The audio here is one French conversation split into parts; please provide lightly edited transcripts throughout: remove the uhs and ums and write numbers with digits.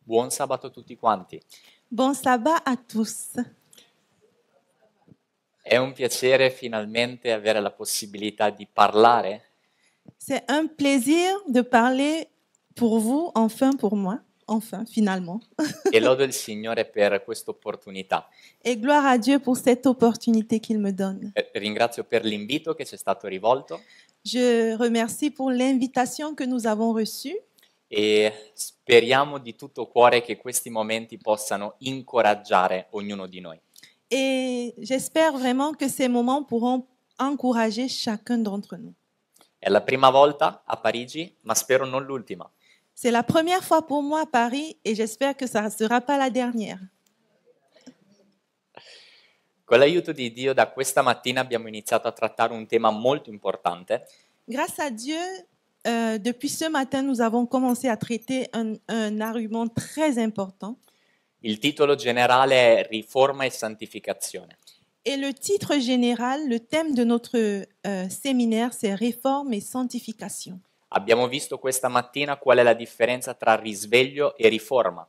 Buon sabato a tutti quanti. Bon sabbat à tous. È un piacere finalmente avere la possibilità di parlare C'est un plaisir de parler pour vous, enfin pour moi, enfin finalement. e lodo il Signore per questa opportunità. Et gloire à Dieu pour cette opportunité qu'il me donne. Ringrazio per l'invito che ci è stato rivolto Je remercie pour l'invitation que nous avons reçue e speriamo di tutto cuore che questi momenti possano incoraggiare ognuno di noi. et j'espère vraiment que ces moments pourront encourager chacun d'entre nous. È la prima volta a Parigi, ma spero non l'ultima. C'est la première fois pour moi à Paris et j'espère que ça ne sera pas la dernière. Con l'aiuto di Dio da questa mattina abbiamo iniziato a trattare un tema molto importante Grâce à Dieu, depuis ce matin, nous avons commencé à traiter un argument très important. Il titolo generale è Riforma e Santificazione. Et le titre général, le thème de notre séminaire, c'est Réforme et Sanctification. Abbiamo visto questa mattina qual è la differenza tra risveglio e riforma.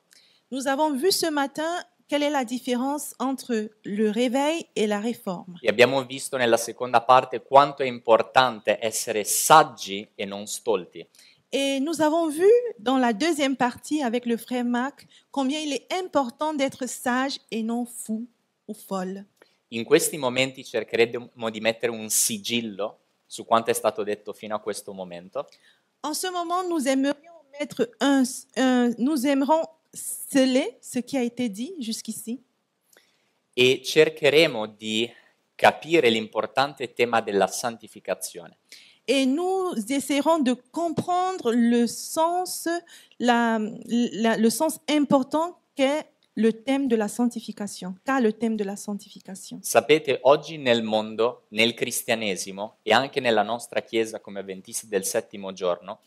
Nous avons vu ce matin quelle est la différence entre le réveil et la réforme. E abbiamo visto nella seconda parte quanto è importante essere saggi e non stolti. Et nous avons vu dans la deuxième partie avec le frère Marc combien il est important d'être sage et non fou ou folle. In questi momenti cercheremo di mettere un sigillo su quanto è stato detto fino a questo momento En ce moment, nous aimerions mettre nous aimerons sceller ce qui a été dit jusqu'ici e cercheremo di capire l'importante tema della santificazione. et nous essaierons de comprendre le sens, le sens important qu'est le thème de la sanctification, qu'a le thème de la sanctification. Sapete, oggi nel mondo, nel cristianesimo e anche nella nostra chiesa come avventisti del settimo giorno,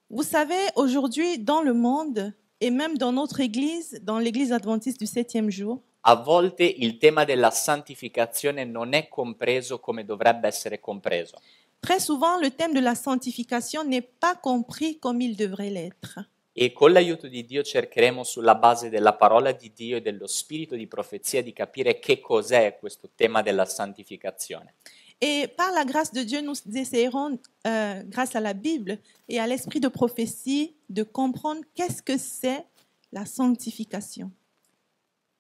Vous savez, aujourd'hui, dans le monde et même dans notre église, dans l'église adventiste du 7e jour, a volte il tema della santificazione non è compreso come dovrebbe essere compreso. très souvent, le thème de la sanctification n'est pas compris comme il devrait l'être. E con l'aiuto di Dio cercheremo sulla base della parola di Dio e dello spirito di profezia di capire che cos'è questo tema della santificazione. Et par la grâce de Dieu, nous essayerons, grâce à la Bible et à l'esprit de prophétie, de comprendre qu'est-ce que c'est la sanctification.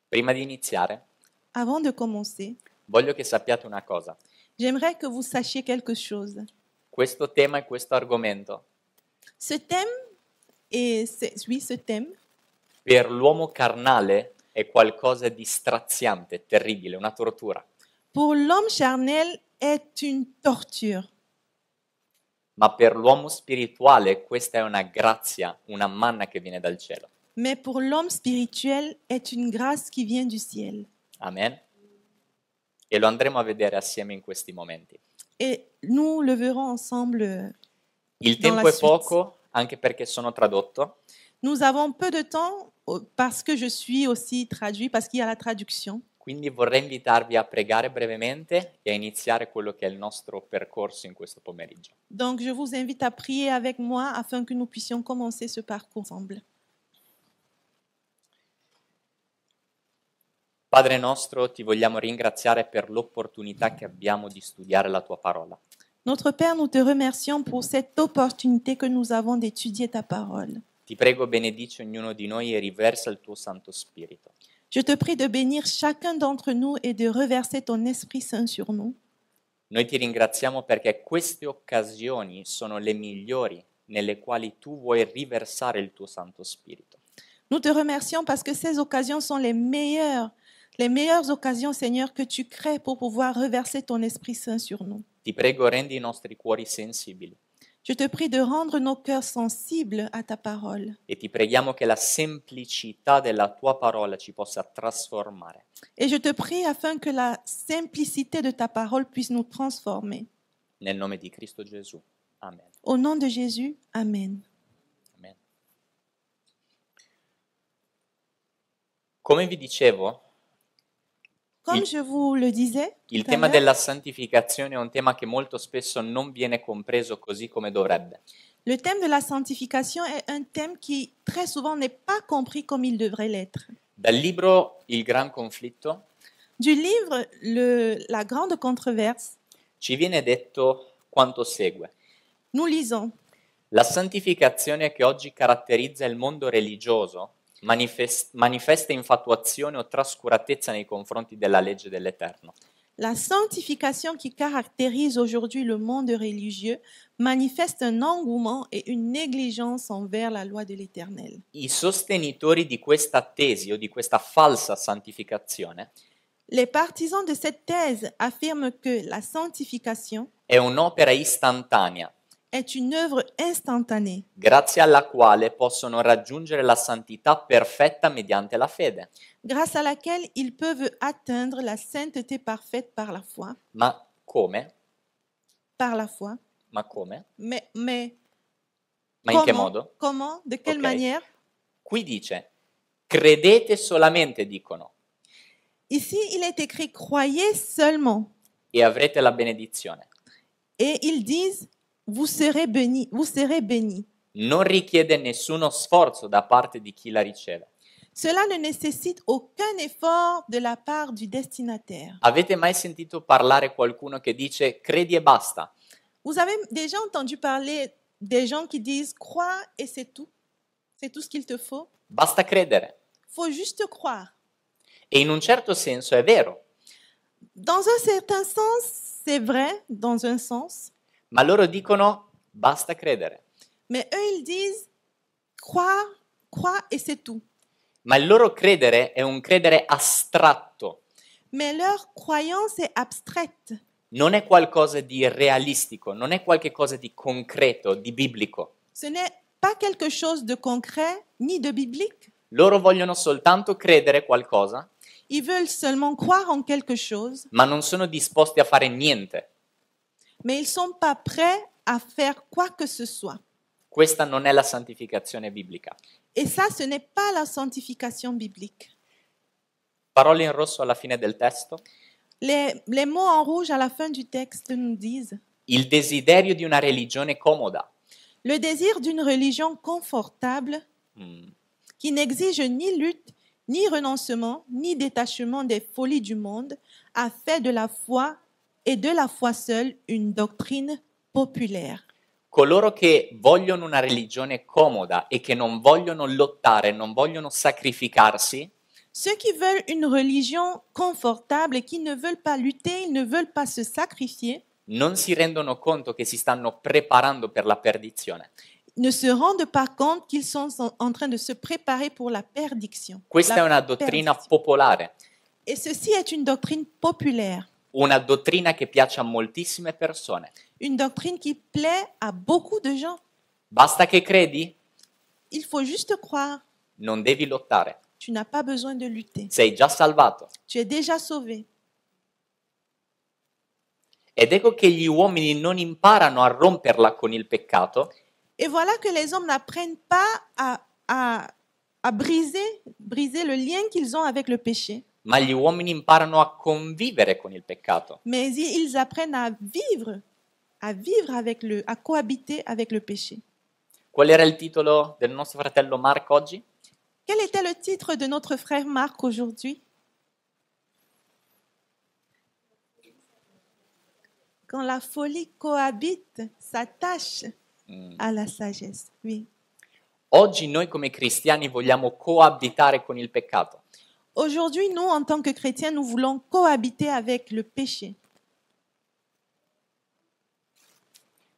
Prima di iniziare, Avant de commencer, voglio che sappiate una cosa. j'aimerais que vous sachiez quelque chose. Questo tema e questo argomento Ce thème, oui, ce thème, per l'uomo carnale è qualcosa di straziante, terribile, una tortura. pour l'homme charnel, est une torture. Ma per l'uomo spirituale questa è una grazia, una manna che viene dal cielo. Mais pour l'homme spirituel, est une grâce qui vient du ciel. Amen. E lo andremo a vedere assieme in questi momenti. Et nous le verrons ensemble. Il Dans tempo la è suite. poco, anche perché sono tradotto, Nous avons peu de temps parce que je suis aussi traduit, parce qu'il y a la traduction. quindi vorrei invitarvi a pregare brevemente e a iniziare quello che è il nostro percorso in questo pomeriggio. Donc, je vous invite à prier avec moi afin que nous puissions commencer ce parcours ensemble. Padre nostro, ti vogliamo ringraziare per l'opportunità che abbiamo di studiare la tua parola. Notre Père, nous te remercions pour cette opportunité que nous avons d'étudier ta parole. Ti prego, benedici ognuno di noi e riversa il tuo Santo Spirito. Je te prie de bénir chacun d'entre nous et de reverser ton Esprit Saint sur nous. Noi ti ringraziamo perché queste occasioni sono le migliori nelle quali tu vuoi riversare il tuo Santo Spirito. Nous te remercions parce que ces occasions sont les meilleures occasions, Seigneur, que tu crées pour pouvoir reverser ton Esprit Saint sur nous. Ti prego, rendi i nostri cuori sensibili Je te prie de rendre nos cœurs sensibles à ta parole. e ti preghiamo che la semplicità della tua parola ci possa trasformare. Et je te prie afin que la simplicité de ta parole puisse nous transformer. Nel nome di Cristo Gesù. Amen. Au nom de Jésus, Amen. Amen. Come vi dicevo, Comme Il- je vous le disais, il tout à tema l'heure, della santificazione è un tema che molto spesso non viene compreso così come dovrebbe. Le thème de la sanctification est un thème qui très souvent n'est pas compris comme il devrait l'être. Dal libro Il Gran Conflitto Du livre La Grande Controverse, ci viene detto quanto segue. nous lisons: La santificazione che oggi caratterizza il mondo religioso manifesta infatuazione o trascuratezza nei confronti della legge dell'Eterno. La sanctification qui caractérise aujourd'hui le monde religieux manifeste un engouement et une négligence envers la loi de l'Éternel. I sostenitori di questa tesi o di questa falsa santificazione Les partisans de cette thèse affirment que la sanctification è un'opera istantanea, est une œuvre instantanée, grazie alla quale possono raggiungere la santità perfetta mediante la fede. grâce à laquelle ils peuvent atteindre la sainteté parfaite par la foi. Ma come? Par la foi. Ma come? Mais Ma in che comment? modo? Comment? De quelle Ok. manière? Qui dice, credete solamente, dicono, Ici, il est écrit croyez seulement. e avrete la benedizione. Et ils disent vous serez bénis, vous serez bénis. Non richiede nessuno sforzo da parte di chi la riceve. Cela ne nécessite aucun effort de la part du destinataire. Avete mai sentito parlare qualcuno che dice credi e basta? Vous avez déjà entendu parler des gens qui disent crois et c'est tout. C'est tout ce qu'il te faut. Basta credere. Faut juste croire. E in un certo senso è vero, Dans un certain sens, c'est vrai, dans un sens. ma loro dicono basta credere. Mais eux, ils disent crois, crois et c'est tout. Ma il loro credere è un credere astratto, Mais leur croyance est abstraite. non è qualcosa di realistico, non è qualcosa di concreto, di biblico. Ce n'est pas quelque chose de concret ni de biblique. Loro vogliono soltanto credere qualcosa, Ils veulent seulement croire en quelque chose, ma non sono disposti a fare niente. mais ils ne sont pas prêts à faire quoi que ce soit. Questa non è la santificazione biblica. Et ça, ce n'est pas la sanctification biblique. Parole in rosso alla fine del testo. Les mots en rouge à la fin du texte nous disent Il desiderio di una religione comoda, le désir d'une religion confortable qui n'exige ni lutte, ni renoncement, ni détachement des folies du monde, a fait de la foi et de la foi seule une doctrine populaire. coloro che vogliono una religione comoda e che non vogliono lottare, non vogliono sacrificarsi, Ceux qui veulent une religion confortable et qui ne veulent pas lutter, ils ne veulent pas se sacrifier, non si rendono conto che si stanno preparando per la perdizione. ne se rendent pas compte qu'ils sont en train de se préparer pour la perdition. Questa è una dottrina popolare, Et ceci est une doctrine populaire, una dottrina che piace a moltissime persone. une doctrine qui plaît à beaucoup de gens. Basta che credi, Il faut juste croire. non devi lottare, Tu n'as pas besoin de lutter. sei già salvato. Tu es déjà sauvé. Ed ecco che gli uomini non imparano a romperla con il peccato, Et voilà que les hommes n'apprennent pas à briser le lien qu'ils ont avec le péché, ma gli uomini imparano a convivere con il peccato. mais ils apprennent à vivre à cohabiter avec le péché. Qual era il titolo del nostro fratello Mark oggi? Quel était le titre de notre frère Marc aujourd'hui? Quand la folie cohabite, s'attache à la sagesse. Oui. Oggi noi come cristiani vogliamo coabitare con il peccato, Aujourd'hui, nous, en tant que chrétiens, nous voulons cohabiter avec le péché.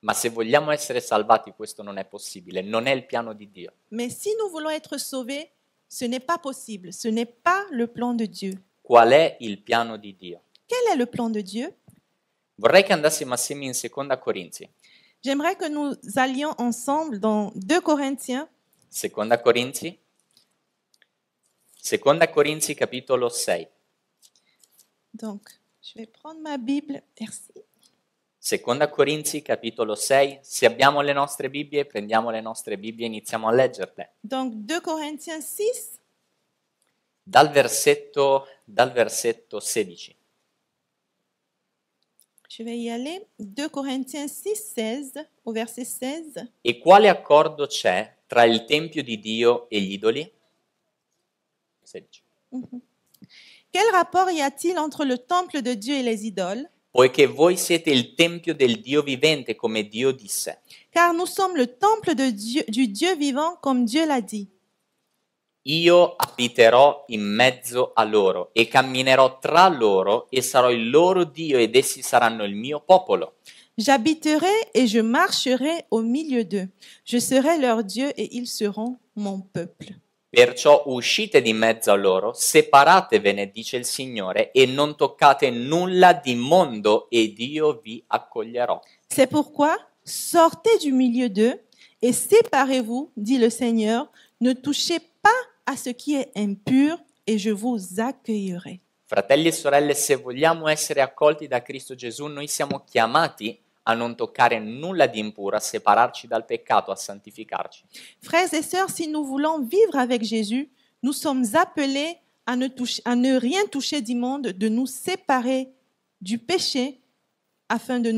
ma se vogliamo essere salvati questo non è possibile, non è il piano di Dio. Mais si nous voulons être sauvés, ce n'est pas possible. Ce n'est pas le plan de Dieu. Qual è il piano di Dio? Quel est le plan de Dieu? Vorrei che andassimo assieme in Seconda Corinzi. J'aimerais que nous allions ensemble dans 2 Corinthiens, Seconda Corinzi? Seconda Corinzi capitolo 6. donc je vais prendre ma Bible, merci. Seconda Corinzi capitolo 6. Se abbiamo le nostre Bibbie, prendiamo le nostre Bibbie e iniziamo a leggerle. Donc 2 Corinthiens 6, Dal versetto 16. Je vais y aller. 2 Corinthiens 6, 16, au verset 16. E quale accordo c'è tra il Tempio di Dio e gli idoli? 16. Quel rapport y a-t-il entre le temple de Dieu et les idoles? Poiché voi siete il Tempio del Dio vivente, come Dio disse. Car nous sommes le temple de Dieu, du Dieu vivant, comme Dieu l'a dit. Io abiterò in mezzo a loro e camminerò tra loro e sarò il loro Dio ed essi saranno il mio popolo. J'habiterai et je marcherai au milieu d'eux. Je serai leur Dieu et ils seront mon peuple. Perciò uscite di mezzo a loro, separatevene, dice il Signore, e non toccate nulla d'immondo ed io vi accoglierò. C'est pourquoi sortez du milieu d'eux et séparez-vous, dit le Seigneur. Ne touchez pas à ce qui est impur et je vous accueillerai. Fratelli e sorelle, se vogliamo essere accolti da Cristo Gesù, noi siamo chiamati a non toccare nulla di impuro, a separarci dal peccato, a santificarci. Frères et sœurs, si nous voulons vivre avec Jésus, nous sommes appelés à ne rien toucher d'immonde, de nous séparer du péché afin de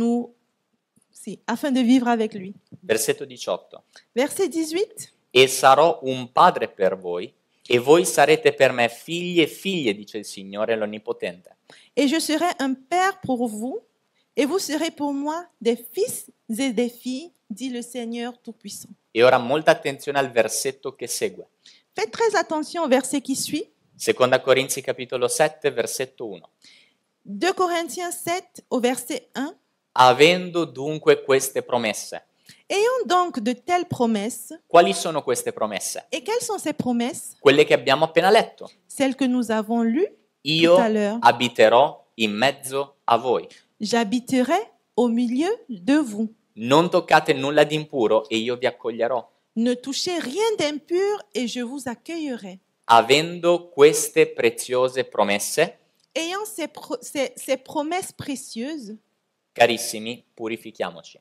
vivre avec lui. Versetto 18. Verset 18. E sarò un padre per voi, e voi sarete per me figli e figlie, dice il Signore l'Onnipotente. Et je serai un père pour vous, et vous serez pour moi des fils et des filles, dit le Seigneur Tout-Puissant. E ora molta attenzione al versetto che segue. Faites très attention au verset qui suit. Seconda Corinzi capitolo 7, versetto 1. 2 Corinthiens 7 au verset 1. Avendo dunque queste promesse. Ayons donc de telles promesses. Quali sono queste promesse? Et quelles sont ces promesses? Quelle che abbiamo appena letto. Celles que nous avons lues Io tout à l'heure. abiterò in mezzo a voi. J'habiterai au milieu de vous. Non toccate nulla di impuro e io vi accoglierò. Ne touchez rien d'impur et je vous accueillerai. Avendo queste preziose promesse, Ayant ces promesses précieuses, carissimi, purifichiamoci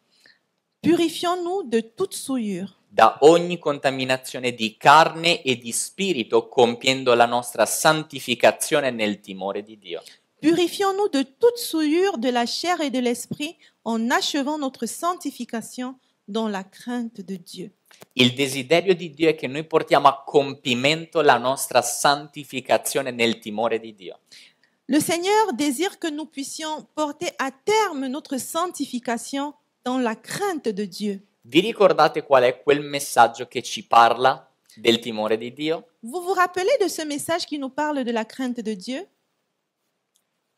purifions-nous de toute souillure, da ogni contaminazione di carne e di spirito, compiendo la nostra santificazione nel timore di Dio. Purifions-nous de toute souillure de la chair et de l'esprit en achevant notre sanctification dans la crainte de Dieu. Il desiderio di Dio è che noi portiamo a compimento la nostra santificazione nel timore di Dio. Le Seigneur désire que nous puissions porter à terme notre sanctification dans la crainte de Dieu. Vi ricordate qual è quel messaggio che ci parla del timore di Dio? Vous vous rappelez de ce message qui nous parle de la crainte de Dieu?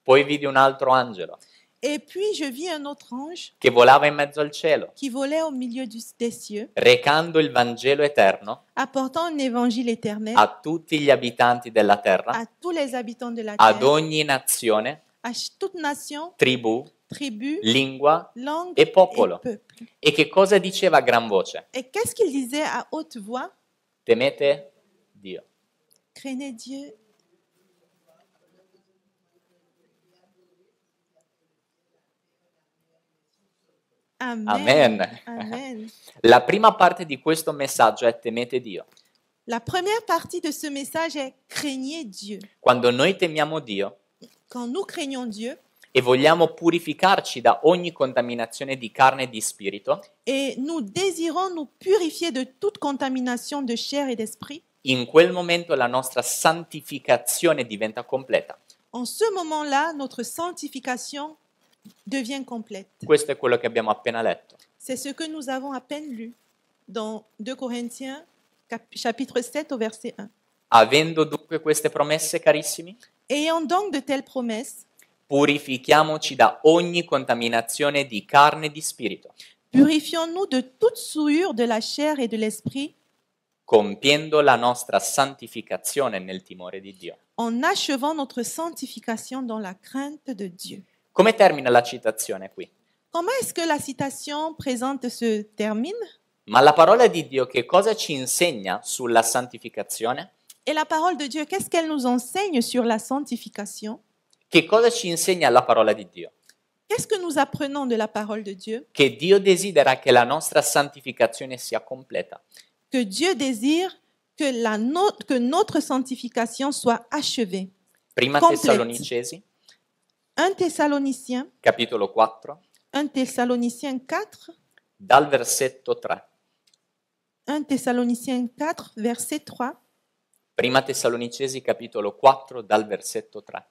Poi vidi un altro angelo Et puis je vis un autre ange che volava in mezzo al cielo, qui volait au milieu des cieux, recando il Vangelo eterno apportant un évangile éternel a tutti gli abitanti della terra, à tous les habitants de la ad terre, ogni nazione, à toute nation, tribù, tribu, lingua langue e popolo. et peuple. E che cosa diceva a gran voce? Et qu'est-ce qu'il disait à haute voix? Temete Dio. Craignez Dieu. Amen. Amen. Amen. La prima parte di questo messaggio è temete Dio. La première partie de ce message est craignez Dieu. Quando noi temiamo Dio Quand nous craignons Dieu e vogliamo purificarci da ogni contaminazione di carne e di spirito, et nous désirons nous purifier de toute contamination de chair et d'esprit, in quel momento la nostra santificazione diventa completa. en ce moment-là, notre sanctification devient complète. Questo è quello che abbiamo appena letto. C'est ce que nous avons à peine lu dans 2 Corinthiens chapitre 7 au verset 1. Avendo dunque queste promesse, carissimi, Ayant donc de telles promesses, purifichiamoci da ogni contaminazione di carne e di spirito, purifions-nous de toute souillure de la chair et de l'esprit, compiendo la nostra santificazione nel timore di Dio. en achevant notre sanctification dans la crainte de Dieu. Come termina la citazione qui? Comment est-ce que la citation présente se termine? Ma la parola di Dio che cosa ci insegna sulla santificazione? Et la parole de Dieu, qu'est-ce qu'elle nous enseigne sur la sanctification? Che cosa ci insegna la parola di Dio? Qu'est-ce que nous apprenons de la parole de Dieu? Che Dio desidera che la nostra santificazione sia completa. Que Dieu désire que notre sanctification soit achevée. Prima Complète. Tessalonicesi, 1 Thessaloniciens, capitolo 4, 1 Thessaloniciens 4, dal versetto 3. 1 Thessaloniciens 4, verset 3. Prima Tessalonicesi, capitolo 4, dal versetto 3.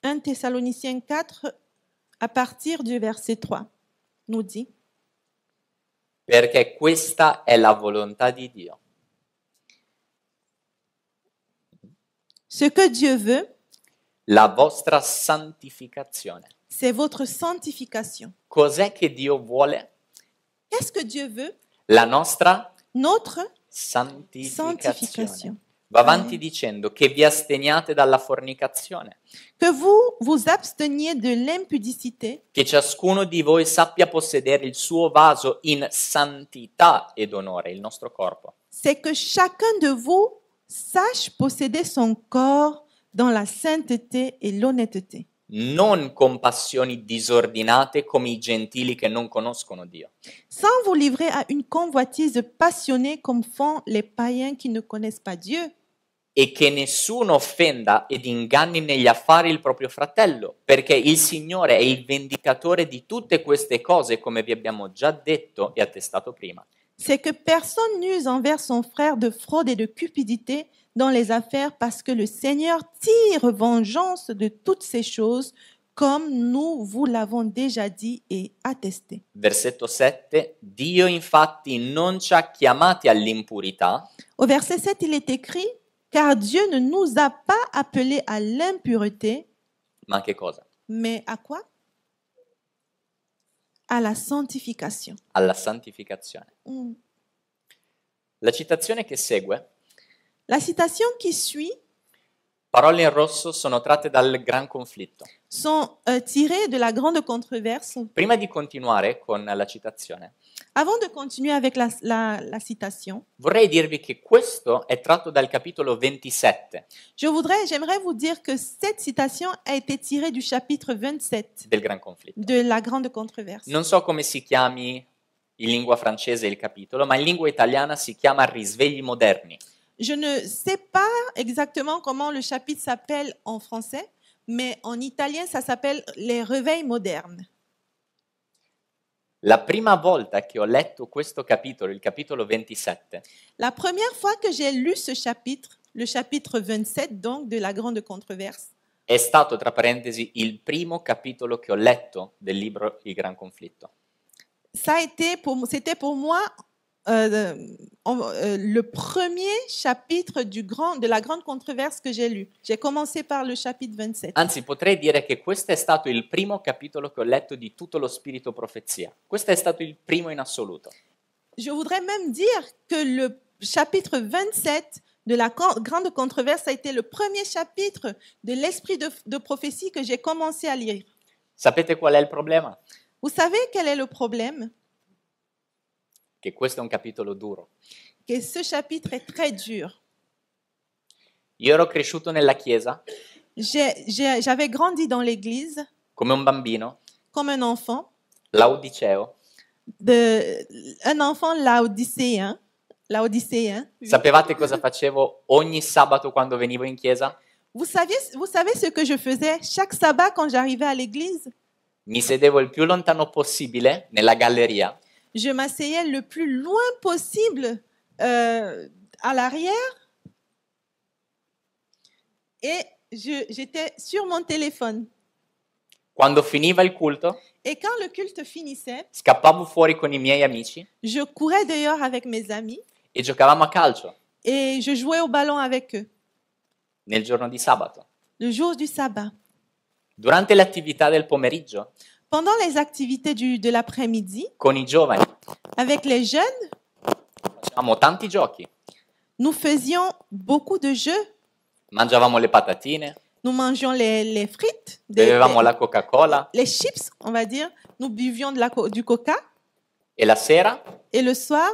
1 Thessaloniciens 4, à partir du verset 3, nous dit: Perché questa è la volontà di Dio. Ce que Dieu veut, La vostra santificazione. c'est votre sanctification. Cos'è che Dio vuole? Qu'est-ce que Dieu veut? La nostra Notre santificazione. sanctification. Va avanti dicendo che vi asteniate dalla fornicazione, Que vous vous absteniez de l'impudicité, che ciascuno di voi sappia possedere il suo vaso in santità ed onore, il nostro corpo, c'est que chacun de vous sache posséder son corps dans la sainteté et l'honnêteté, non con passioni disordinate come i gentili che non conoscono Dio, sans vous livrer à une convoitise passionnée comme font les païens qui ne connaissent pas Dieu, e che nessuno offenda ed inganni negli affari il proprio fratello, perché il Signore è il vendicatore di tutte queste cose, come vi abbiamo già detto e attestato prima. c'est que personne n'use envers son frère de fraude et de cupidité dans les affaires, parce que le Seigneur tire vengeance de toutes ces choses, comme nous vous l'avons déjà dit et attesté. Versetto 7. Dio infatti non ci ha chiamati all'impurità, Au verset 7, il est écrit: car Dieu ne nous a pas appelés à l'impureté, ma che cosa? mais à quoi? À la sanctification. Alla santificazione. Mm. La citazione che segue, La citation qui suit parole in rosso, sono tratte dal Gran Conflitto. sont tirées de la grande controverse. Prima di continuare con la citazione, Avant de continuer avec la citation, vorrei dirvi che questo è tratto dal capitolo 27 j'aimerais vous dire que cette citation a été tirée du chapitre 27 del Gran Conflitto. de la grande controverse. Non so come si chiami in lingua francese il capitolo, ma in lingua italiana si chiama Risvegli moderni. Je ne sais pas exactement comment le chapitre s'appelle en français, mais en italien, ça s'appelle les réveils modernes. La prima volta che ho letto questo capitolo, il capitolo 27, La première fois que j'ai lu ce chapitre, le chapitre 27 donc de la grande controverse, è stato, tra parentesi, il primo capitolo che ho letto del libro Il Gran Conflitto. c'était pour moi le premier chapitre de la grande controverse que j'ai lu. J'ai commencé par le chapitre 27. Anzi, potrei dire che questo è stato il primo capitolo che ho letto di tutto lo spirito profezia. Questo è stato il primo in assoluto. Je voudrais même dire que le chapitre 27 de la grande controverse a été le premier chapitre de l'esprit de prophétie que j'ai commencé à lire. Sapete qual è il problema? Vous savez quel est le problème? Che questo è un capitolo duro. Que ce chapitre est très dur. Io ero cresciuto nella chiesa J'avais grandi dans l'église come un bambino, comme un enfant, laodiceo. un enfant laodicéen. Sapevate cosa facevo ogni sabato quando venivo in chiesa? Vous savez ce que je faisais chaque sabbat quand j'arrivais à l'église? Mi sedevo il più lontano possibile nella galleria Je m'asseyais le plus loin possible à l'arrière et j'étais sur mon téléphone. Quando finiva il culto, Et quand le culte finissait, scappavo fuori con i miei amici je courais dehors avec mes amis e giocavamo a calcio et je jouais au ballon avec eux nel giorno di sabato. le jour du sabbat. Durante le attività del pomeriggio, Pendant les activités de l'après-midi, con i giovani, avec les jeunes, facevamo tanti giochi. nous faisions beaucoup de jeux. Mangiavamo le patatine, Nous mangions les frites, bevevamo la Coca-Cola les chips, on va dire. Nous buvions du coca. e la sera Et le soir,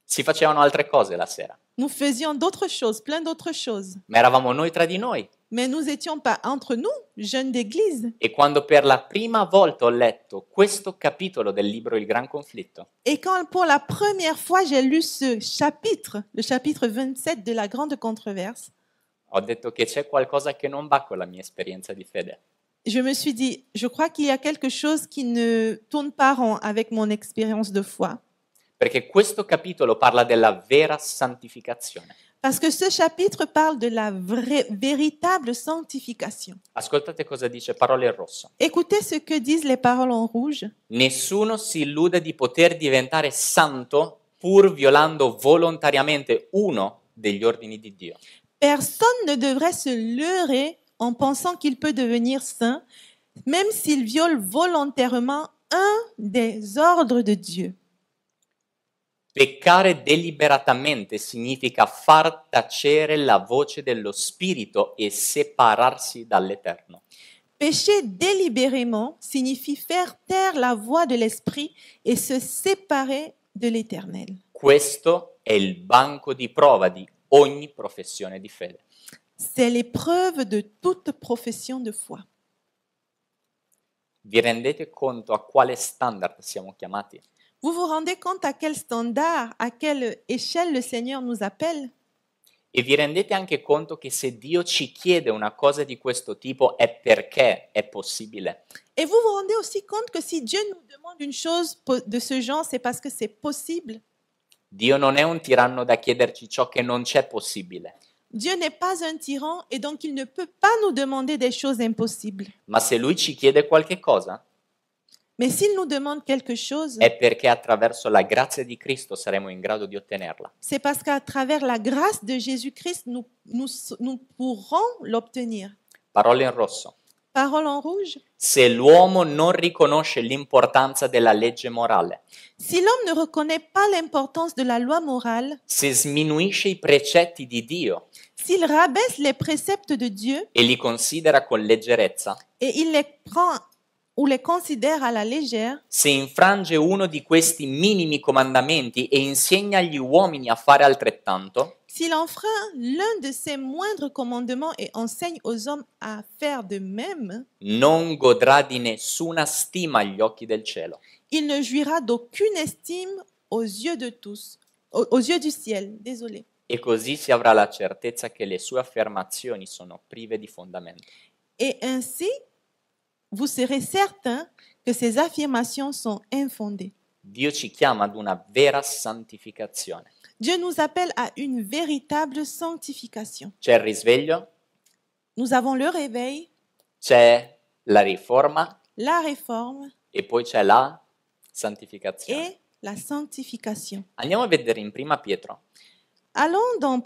si facevano altre cose la sera. nous faisions d'autres choses, plein d'autres choses. Ma eravamo noi tra di noi. Mais nous n'étions pas entre nous, jeunes d'église. E quando per la prima volta ho letto questo capitolo del libro Il Gran Conflitto, Et quand pour la première fois j'ai lu ce chapitre, le chapitre 27 de la grande controverse, Ho detto che c'è qualcosa che non va con la mia esperienza di fede. Je me suis dit, je crois qu'il y a quelque chose qui ne tourne pas rond avec mon expérience de foi. Perché questo capitolo parla della vera santificazione. Parce que ce chapitre parle de la véritable sanctification. Ascoltate cosa dice Parole in rosso. Écoutez ce que disent les paroles en rouge. Nessuno si illude di poter diventare santo pur violando volontariamente uno degli ordini di Dio. Personne ne devrait se leurrer en pensant qu'il peut devenir saint, même s'il viole volontairement un des ordres de Dieu. Peccare deliberatamente significa far tacere la voce dello Spirito e separarsi dall'Eterno. Pécher délibérément signifie faire taire la voix de l'esprit et se séparer de l'Éternel. Questo è il banco di prova di ogni professione di fede. C'est l'épreuve de toute profession de foi. Vi rendete conto a quale standard siamo chiamati? Vous vous rendez compte à quel standard, à quelle échelle le Seigneur nous appelle? E vi rendete anche conto che se Dio ci chiede una cosa di questo tipo è perché è possibile. Et vous vous rendez aussi compte que si Dieu nous demande une chose de ce genre, c'est parce que c'est possible. Dio non è un tiranno da chiederci ciò che non c'è possibile, Dieu n'est pas un tyran et donc il ne peut pas nous demander des choses impossibles. ma se Lui ci chiede qualche cosa Mais s'il nous demande quelque chose, è perché attraverso la grazia di Cristo saremo in grado di ottenerla. c'est parce qu'à travers la grâce de Jésus-Christ, nous pourrons l'obtenir. Parole in rosso. Parole en rouge. Se l'uomo non riconosce l'importanza della legge morale, Si l'homme ne reconnaît pas l'importance de la loi morale, se sminuisce i precetti di Dio s'il rabaisse les préceptes de Dieu e li considera con leggerezza, et il les prend ou les considère à la légère, se infrange uno di questi minimi comandamenti e insegna agli uomini a fare altrettanto, s'il enfreint l'un de ses moindres commandements et enseigne aux hommes à faire de même, non godrà di nessuna stima agli occhi del cielo. il ne jouira d'aucune estime aux yeux de tous, aux yeux du ciel, désolé. E così si avrà la certezza che le sue affermazioni sono prive di fondamento. Et ainsi, vous serez certain que ces affirmations sont infondées. Dio ci chiama ad una vera santificazione. Dieu nous appelle à une véritable sanctification. C'è il risveglio, Nous avons le réveil, c'è la riforma la réforme e poi c'è la santificazione. et la sanctification. Andiamo a vedere in Prima Pietro. Allons dans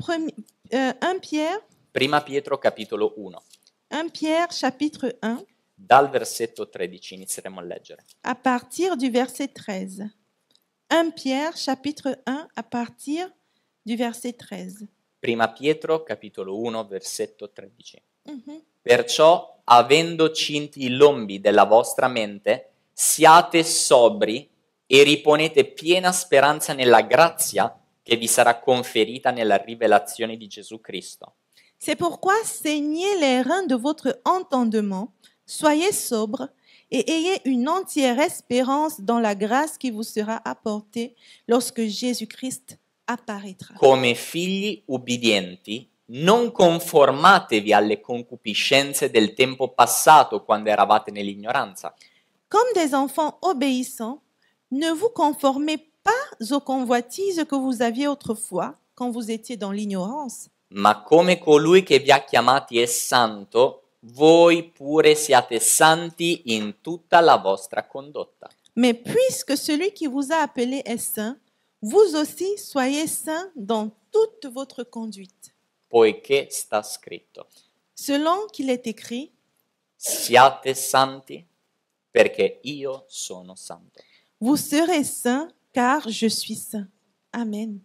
1 Pierre, Prima Pietro capitolo 1. 1 Pierre chapitre 1, Dal versetto 13 inizieremo a leggere. à partir du verset 13. 1 Pierre chapitre 1, à partir du verset 13. Prima Pietro capitolo 1 versetto 13. Mhm. Perciò, avendo cinti i lombi della vostra mente, siate sobri e riponete piena speranza nella grazia che vi sarà conferita nella rivelazione di Gesù Cristo. C'est pourquoi saignez les reins de votre entendement, soyez sobres et ayez une entière espérance dans la grâce qui vous sera apportée lorsque Jésus-Christ apparaîtra. Come figli ubbidienti, non conformatevi alle concupiscenze del tempo passato quando eravate nell'ignoranza, Comme des enfants obéissants, ne vous conformez pas aux convoitises que vous aviez autrefois quand vous étiez dans l'ignorance, ma come colui che vi ha chiamati è santo, voi pure siate santi in tutta la vostra condotta. mais puisque celui qui vous a appelé est saint, vous aussi soyez saints dans toute votre conduite. Poiché sta scritto, Selon qu'il est écrit, siate santi perché io sono santo. vous serez saints car je suis saint. Amen.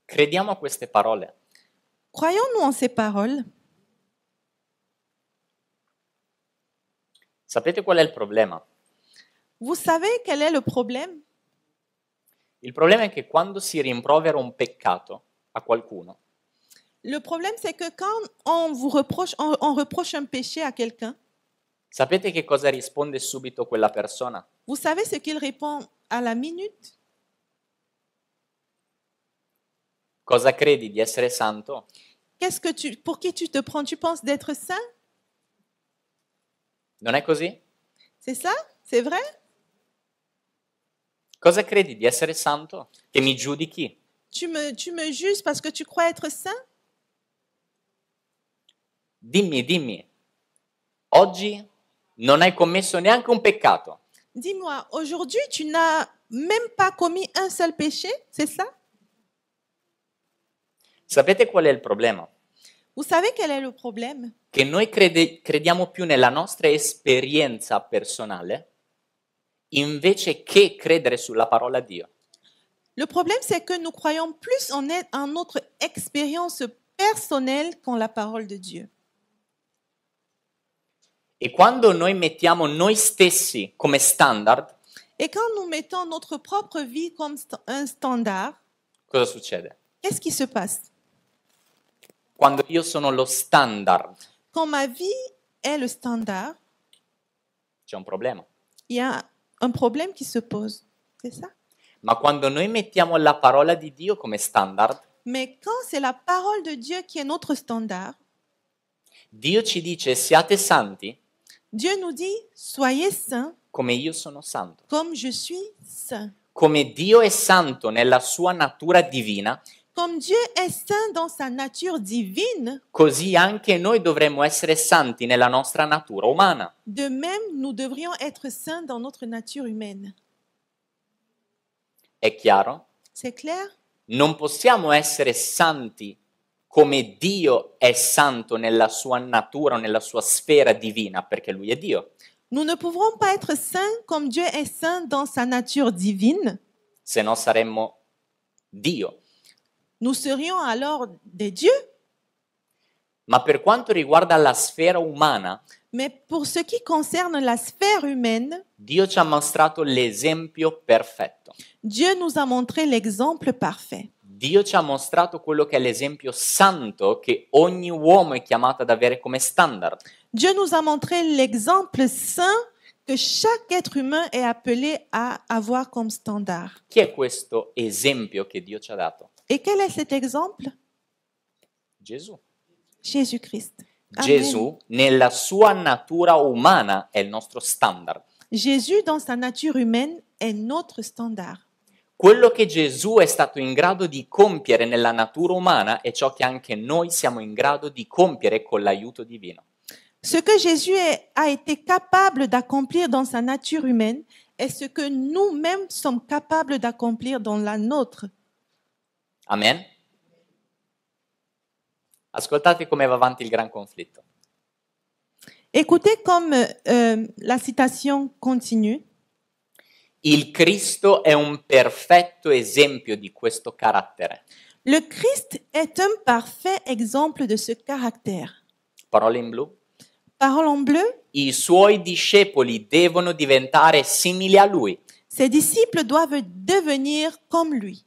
Crediamo a queste parole. Croyons-nous en ces paroles? Sapete qual è il problema? Vous savez quel est le problème? Il problema è che quando si rimprovera un peccato a qualcuno, Le problème, c'est que quand on reproche un péché à quelqu'un, sapete che cosa risponde subito quella persona? vous savez ce qu'il répond à la minute? Cosa credi di essere santo? Pour qui tu te prends? Tu penses d'être saint? Non è così? C'est ça? C'est vrai? Cosa credi di essere santo? Che mi giudichi? Tu me juges parce que tu crois être saint? Dimmi, oggi non hai commesso neanche un peccato. Dis-moi, aujourd'hui, tu n'as même pas commis un seul péché, c'est ça? Sapete qual è il problema? Vous savez quel est le problème? Che noi crediamo più nella nostra esperienza personale invece che credere sulla parola di Dio. Le problème, c'est que nous croyons plus en notre expérience personnelle qu'en la parole de Dieu. E quando noi mettiamo noi stessi come standard, Et quand nous mettons notre propre vie comme un standard, cosa succede? qu'est-ce qui se passe? Quando io sono lo standard, Quand ma vie est le standard, c'è un problema. il y a un problème qui se pose. C'est ça? Ma quando noi mettiamo la parola di Dio come standard, Mais quand c'est la parole de Dieu qui est notre standard, Dio ci dice siate santi Dieu nous dit, soyez saints come io sono santo. comme je suis saint. Come Dio è santo nella sua natura divina, Comme Dieu est saint dans sa nature divine, così anche noi dovremmo essere santi nella nostra natura umana. de même, nous devrions être saints dans notre nature humaine. È chiaro? C'est clair? Non possiamo essere santi come Dio è santo nella sua natura o nella sua sfera divina, perché Lui è Dio. Nous ne pouvons pas être saints comme Dieu est saint dans sa nature divine. Se no saremmo Dio. Nous serions alors des dieux. Ma per quanto riguarda la sfera umana, Mais pour ce qui concerne la sphère humaine, Dio ci ha mostrato l'esempio perfetto. Dieu nous a montré l'exemple parfait. Dio ci ha mostrato quello che è l'esempio santo che ogni uomo è chiamato ad avere come standard. Dieu nous a montré l'exemple saint que chaque être humain est appelé à avoir comme standard. Chi è questo esempio che Dio ci ha dato? Et quel est cet exemple? Gesù. Jésus-Christ. Amen. Gesù nella sua natura umana è il nostro standard. Jésus, dans sa nature humaine, est notre standard. Quello che Gesù è stato in grado di compiere nella natura umana è ciò che anche noi siamo in grado di compiere con l'aiuto divino. Ce que Jésus a été capable d'accomplir dans sa nature humaine est ce que nous-mêmes sommes capables d'accomplir dans la nôtre. Amen? Ascoltate come va avanti il gran conflitto. Écoutez comme la citation continue. Il Cristo è un perfetto esempio di questo carattere. Le Christ est un parfait exemple de ce caractère. Parole in blu. Parole en bleu. I suoi discepoli devono diventare simili a lui Ses disciples doivent devenir comme lui.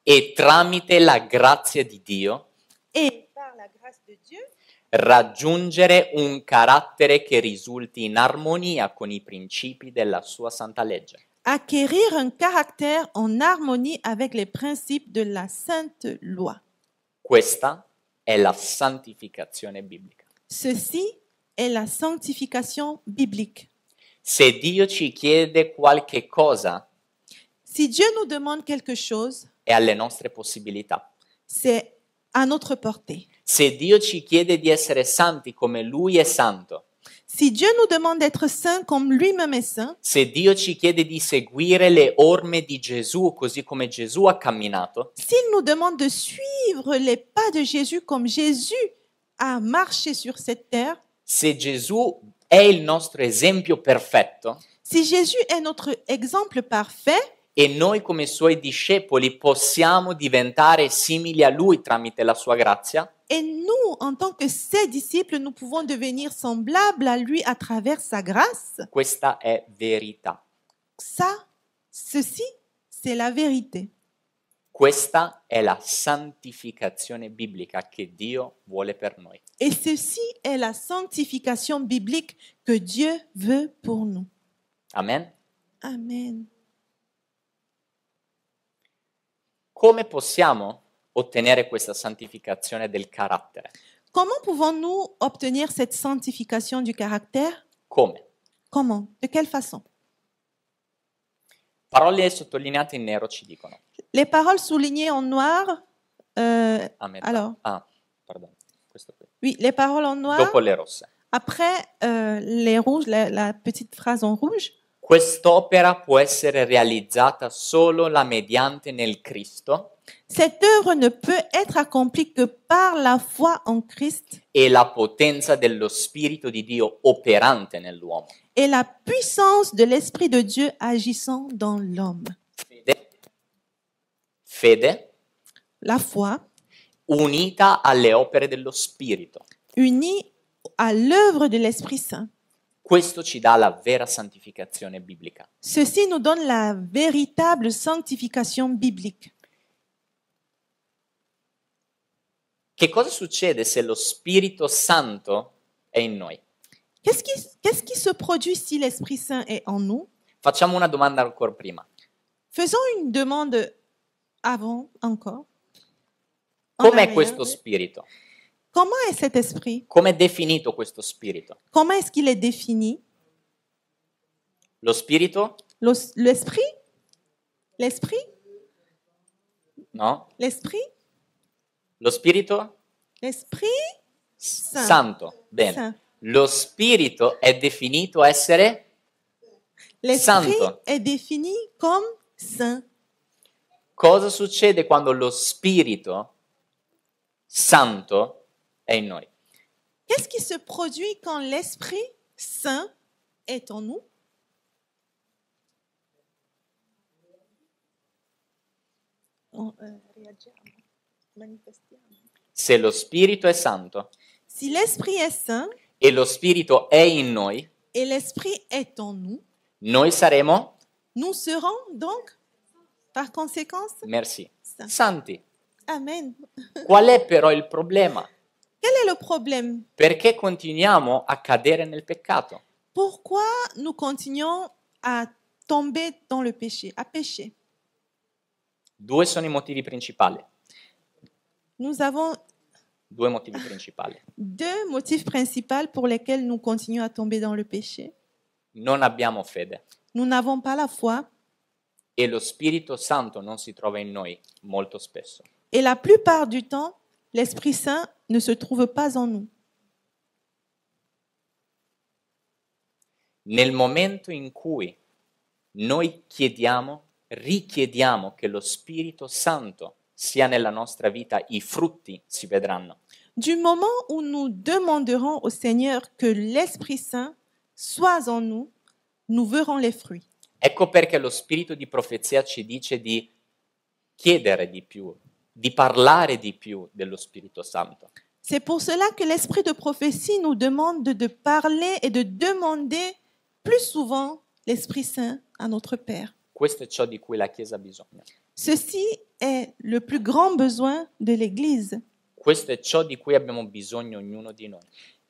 e tramite la grazia di Dio Et par la grâce de Dieu, raggiungere un carattere che risulti in armonia con i principi della sua santa legge. acquérir un caractère en harmonie avec les principes de la sainte loi. Questa è la santificazione biblica. Ceci est la sanctification biblique. Se Dio ci chiede qualche cosa, Si Dieu nous demande quelque chose, è alle nostre possibilità. c'est à notre portée. Se Dio ci chiede di essere santi come Lui è santo, Si Dieu nous demande d'être saint comme lui-même est saint, se Dio ci chiede di seguire le orme di Gesù così come Gesù ha camminato, s'il nous demande de suivre les pas de Jésus comme Jésus a marché sur cette terre, se Gesù è il nostro esempio perfetto si Jésus est notre exemple parfait, e noi come Suoi discepoli possiamo diventare simili a Lui tramite la Sua grazia, et nous, en tant que ses disciples, nous pouvons devenir semblables à lui à travers sa grâce, questa è verità. ceci, c'est la vérité. Questa è la santificazione biblica che Dio vuole per noi. Et ceci est la sanctification biblique que Dieu veut pour nous. Amen? Amen. come possiamo ottenere questa santificazione del carattere? Comment pouvons-nous obtenir cette sanctification du caractère? Come? Comment? De quelle façon? Parole sottolineate in nero ci dicono. Les paroles soulignées en noir, A metà. alors, Pardon, questo qui. oui, les paroles en noir, Dopo le rosse. après les rouges, la petite phrase en rouge. Quest'opera può essere realizzata solo la mediante nel Cristo Cette œuvre ne peut être accomplie que par la foi en Christ e la potenza dello Spirito di Dio operante nell'uomo. et la puissance de l'Esprit de Dieu agissant dans l'homme. Fede La foi unita alle opere dello Spirito. unie à l'œuvre de l'Esprit Saint. Questo ci dà la vera santificazione biblica. Ceci nous donne la véritable sanctification biblique. Che cosa succede se lo Spirito Santo è in noi? Qu'est-ce qui se produit si l'Esprit Saint est en nous? Facciamo una domanda ancora prima. Faisons une demande avant encore. En Com'è arrière. questo Spirito? Comment est cet esprit? Come è definito questo Spirito? Comment est-ce qu'il est défini? Lo Spirito? L'esprit? L'esprit? No? L'esprit? Lo Spirito? L'esprit Santo. Bene. Saint. Lo Spirito è definito essere L'esprit Santo. est défini comme saint. Cosa succede quando lo Spirito Santo è in noi? Qu'est-ce qui se produit quand l'Esprit Saint est en nous? Se lo Spirito è santo Si l'Esprit est saint e lo Spirito è in noi, et l'Esprit est en nous, noi saremo, nous serons donc, par conséquence, merci, saints. santi. Amen. Qual è però il problema? Quel est le problème? Perché continuiamo a cadere nel peccato? Pourquoi nous continuons à tomber dans le péché, à pécher? Due sono i motivi principali. Nous avons Due motivi principali. deux motifs principaux pour lesquels nous continuons à tomber dans le péché. Non abbiamo fede Nous n'avons pas la foi e lo Spirito Santo non si trova in noi molto spesso. et la plupart du temps, l'Esprit Saint ne se trouve pas en nous. Nel momento in cui noi richiediamo che lo Spirito Santo sia nella nostra vita, i frutti si vedranno. Du moment où nous demanderons au Seigneur que l'Esprit Saint soit en nous, nous verrons les fruits. Ecco perché lo spirito di profezia ci dice di chiedere di più, di parlare di più dello Spirito Santo. C'est pour cela que l'Esprit de prophétie nous demande de parler et de demander plus souvent l'Esprit Saint à notre Père. Questo è ciò di cui la Chiesa ha bisogno. Ceci est le plus grand besoin de l'Église. Questo è ciò di cui abbiamo bisogno ognuno di noi.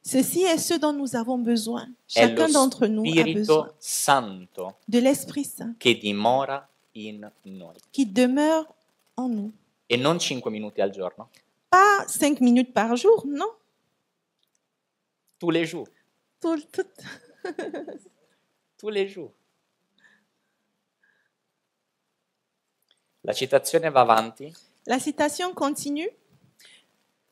Ceci est ce dont nous avons besoin. È Chacun lo d'entre nous a besoin Spirito Santo de l'Esprit Saint che dimora in noi. qui demeure en nous. E non 5 minuti al giorno, Pas 5 minutes par jour, non? tous les jours, Tout- tous les jours. La citazione va avanti. La citation continue.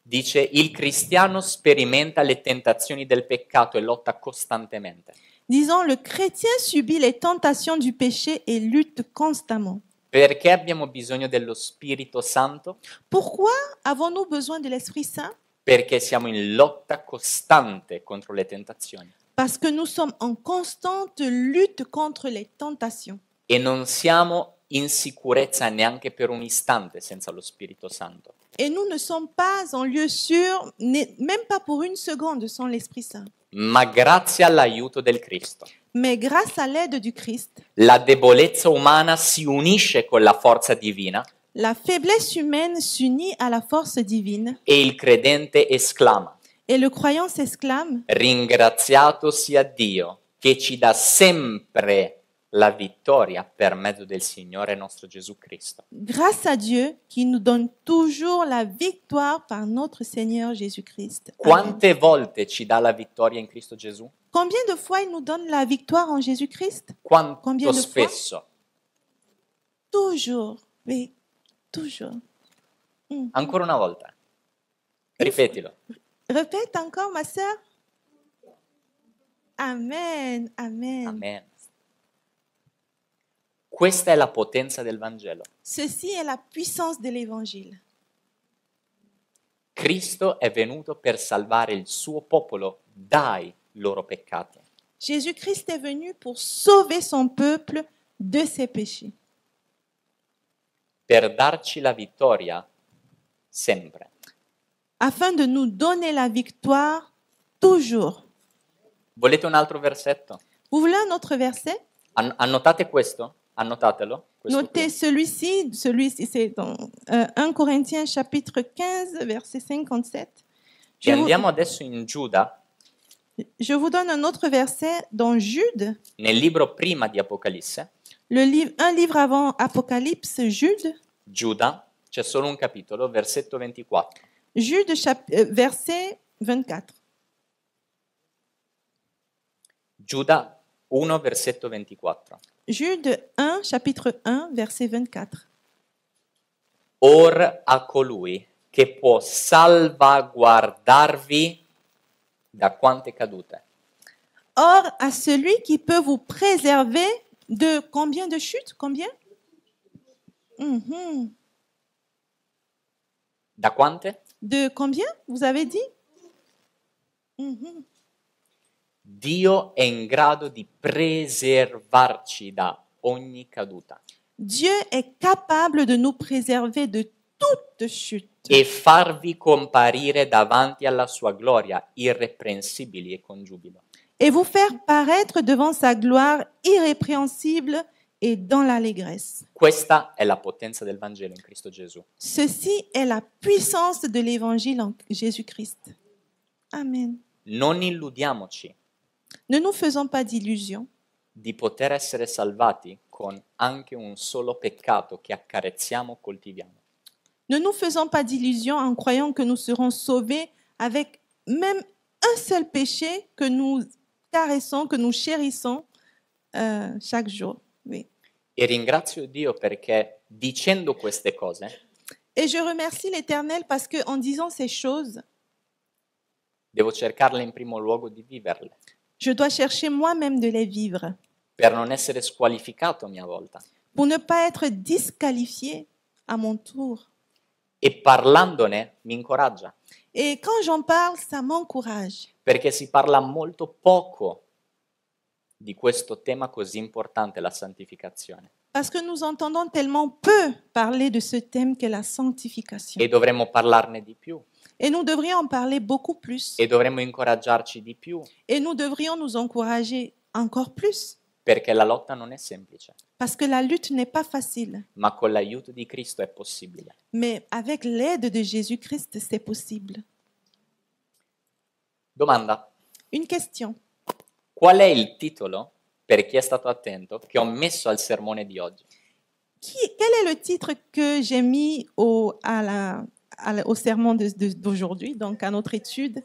Dice, il cristiano sperimenta le tentazioni del peccato e lotta costantemente. Disons, le chrétien subit les tentations du péché et lutte constamment. Perché abbiamo bisogno dello Spirito Santo? Pourquoi avons-nous besoin de l'Esprit Saint? Perché siamo in lotta costante contro le tentazioni Parce que nous sommes en constante lutte contre les tentations. e non siamo in sicurezza neanche per un istante senza lo Spirito Santo. Et nous ne sommes pas en lieu sûr, même pas pour une seconde sans l'Esprit Saint. Ma grazie all'aiuto del Cristo, Mais grâce à l'aide du Christ, la debolezza umana si unisce con la forza divina la faiblesse humaine s'unit à la force divine e il credente esclama, et le croyant s'exclame: ringraziato sia Dio che ci dà sempre la vittoria per mezzo del Signore nostro Gesù Cristo. Grâce à Dieu qui nous donne toujours la victoire par notre Seigneur Jésus-Christ. Amen. Quante volte ci dà la vittoria in Cristo Gesù? Combien de fois il nous donne la victoire en Jésus-Christ? Quanto Combien de fois? spesso? Toujours. Oui, toujours. Ancora una volta. Ripetilo. Répète encore, ma sœur. Amen, amen. Amen. Questa è la potenza del Vangelo. Ceci est la puissance de l'Évangile. Cristo è venuto per salvare il suo popolo dai loro peccati. Jésus-Christ est venu pour sauver son peuple de ses péchés, Per darci la vittoria sempre. afin de nous donner la victoire toujours. Volete un altro versetto? Vous voulez un autre verset? Annotate questo? Annotatelo. Questo Notez qui. celui-ci c'est dans 1 Corinthiens chapitre 15, verset 57. E andiamo adesso in Giuda, Je vous donne un autre verset dans Jude, nel libro prima di Apocalisse. un livre avant Apocalypse, Jude. Giuda, c'è solo un capitolo, versetto 24. Jude, verset 24. Giuda 1, versetto 24. Jude 1, chapitre 1, verset 24. Or a colui che può salvaguardarvi da quante cadute? Or, à celui qui peut vous préserver de combien de chutes? Combien? Mhm. Da quante? De combien, vous avez dit? Mhm. Dio è in grado di preservarci da ogni caduta Dieu est capable de nous préserver de toute chute e farvi comparire davanti alla sua gloria irreprensibili e con giubilo. et vous faire paraître devant sa gloire irrépréhensible et dans l'allégresse. Questa è la potenza del Vangelo in Cristo Gesù. Ceci est la puissance de l'évangile en Jésus-Christ. Amen. Non illudiamoci Ne nous faisons pas d'illusions di poter essere salvati con anche un solo peccato che accarezziamo, coltiviamo. Ne nous faisons pas d'illusions en croyant que nous serons sauvés avec même un seul péché que nous caressons, que nous chérissons chaque jour. Oui. E ringrazio Dio perché dicendo queste cose Et je remercie l'Éternel parce que en disant ces choses, devo cercarle in primo luogo di viverle, je dois chercher moi-même de les vivre per non essere squalificato a mia volta. pour ne pas être disqualifié à mon tour. E parlandone mi incoraggia, Et quand j'en parle, ça m'encourage perché si parla molto poco di questo tema così importante, la santificazione. parce que nous entendons tellement peu parler de ce thème qu'est la sanctification. E dovremmo parlarne di più, Et nous devrions en parler beaucoup plus. e dovremmo incoraggiarci di più, Et nous devrions nous encourager encore plus. perché la lotta non è semplice, Parce que la lutte n'est pas facile. ma con l'aiuto di Cristo è possibile. Mais avec l'aide de Jésus-Christ, c'est possible. Domanda: Une question. qual è il titolo, per chi è stato attento, che ho messo al sermone di oggi? Quel est le titre que j'ai mis au sermon d'aujourd'hui, donc à notre étude?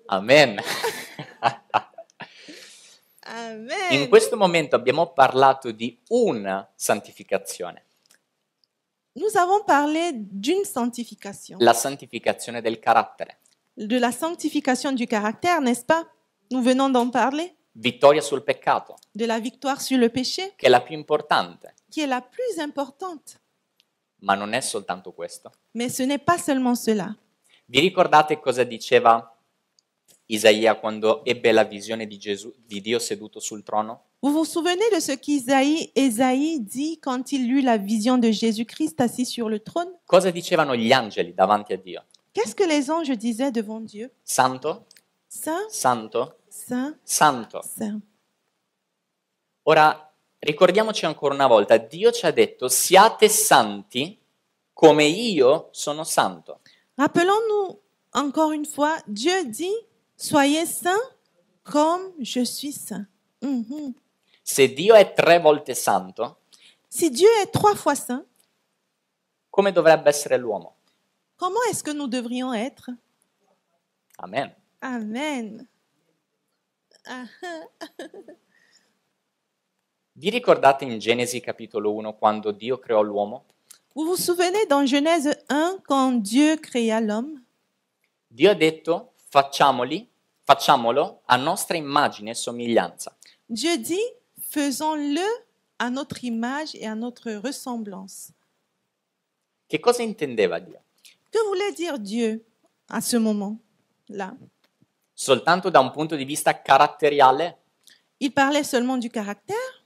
Amen. Amen. In questo momento abbiamo parlato di una santificazione, Nous avons parlé d'une sanctification, la santificazione del carattere, de la sanctification du caractère, n'est-ce pas? Nous venons d'en parler, vittoria sul peccato, de la victoire sur le péché, che è la più importante, qui est la plus importante. ma non è soltanto questo. Mais ce n'est pas seulement cela. Vi ricordate cosa diceva Isaia quando ebbe la visione di Gesù, di Dio seduto sul trono? Vous vous souvenez de ce qu'Ésaïe dit quand il eut la vision de Jésus-Christ assis sur le trône? Cosa dicevano gli angeli davanti a Dio? Qu'est-ce que les anges disaient devant Dieu? Santo, Saint, santo, Saint, santo. Saint. Ora, ricordiamoci ancora una volta, Dio ci ha detto siate santi come io sono santo. Rappelons-nous encore une fois, Dieu dit, soyez saints comme je suis saint. Mhm. Se Dio è 3 volte santo, Si Dieu est 3 fois saint, come dovrebbe essere l'uomo? comment est-ce que nous devrions être? Amen. Amen. Ah, Vi ricordate in Genesi capitolo 1 quando Dio creò l'uomo? Vous vous souvenez dans Genèse 1, quand Dieu créa l'homme, Dio ha detto facciamolo a nostra immagine e somiglianza. Dieu dit, faisons-le à notre image et à notre ressemblance. Che cosa intendeva Dio? Que voulait dire Dieu à ce moment-là? Soltanto da un punto di vista caratteriale? Il parlait seulement du caractère?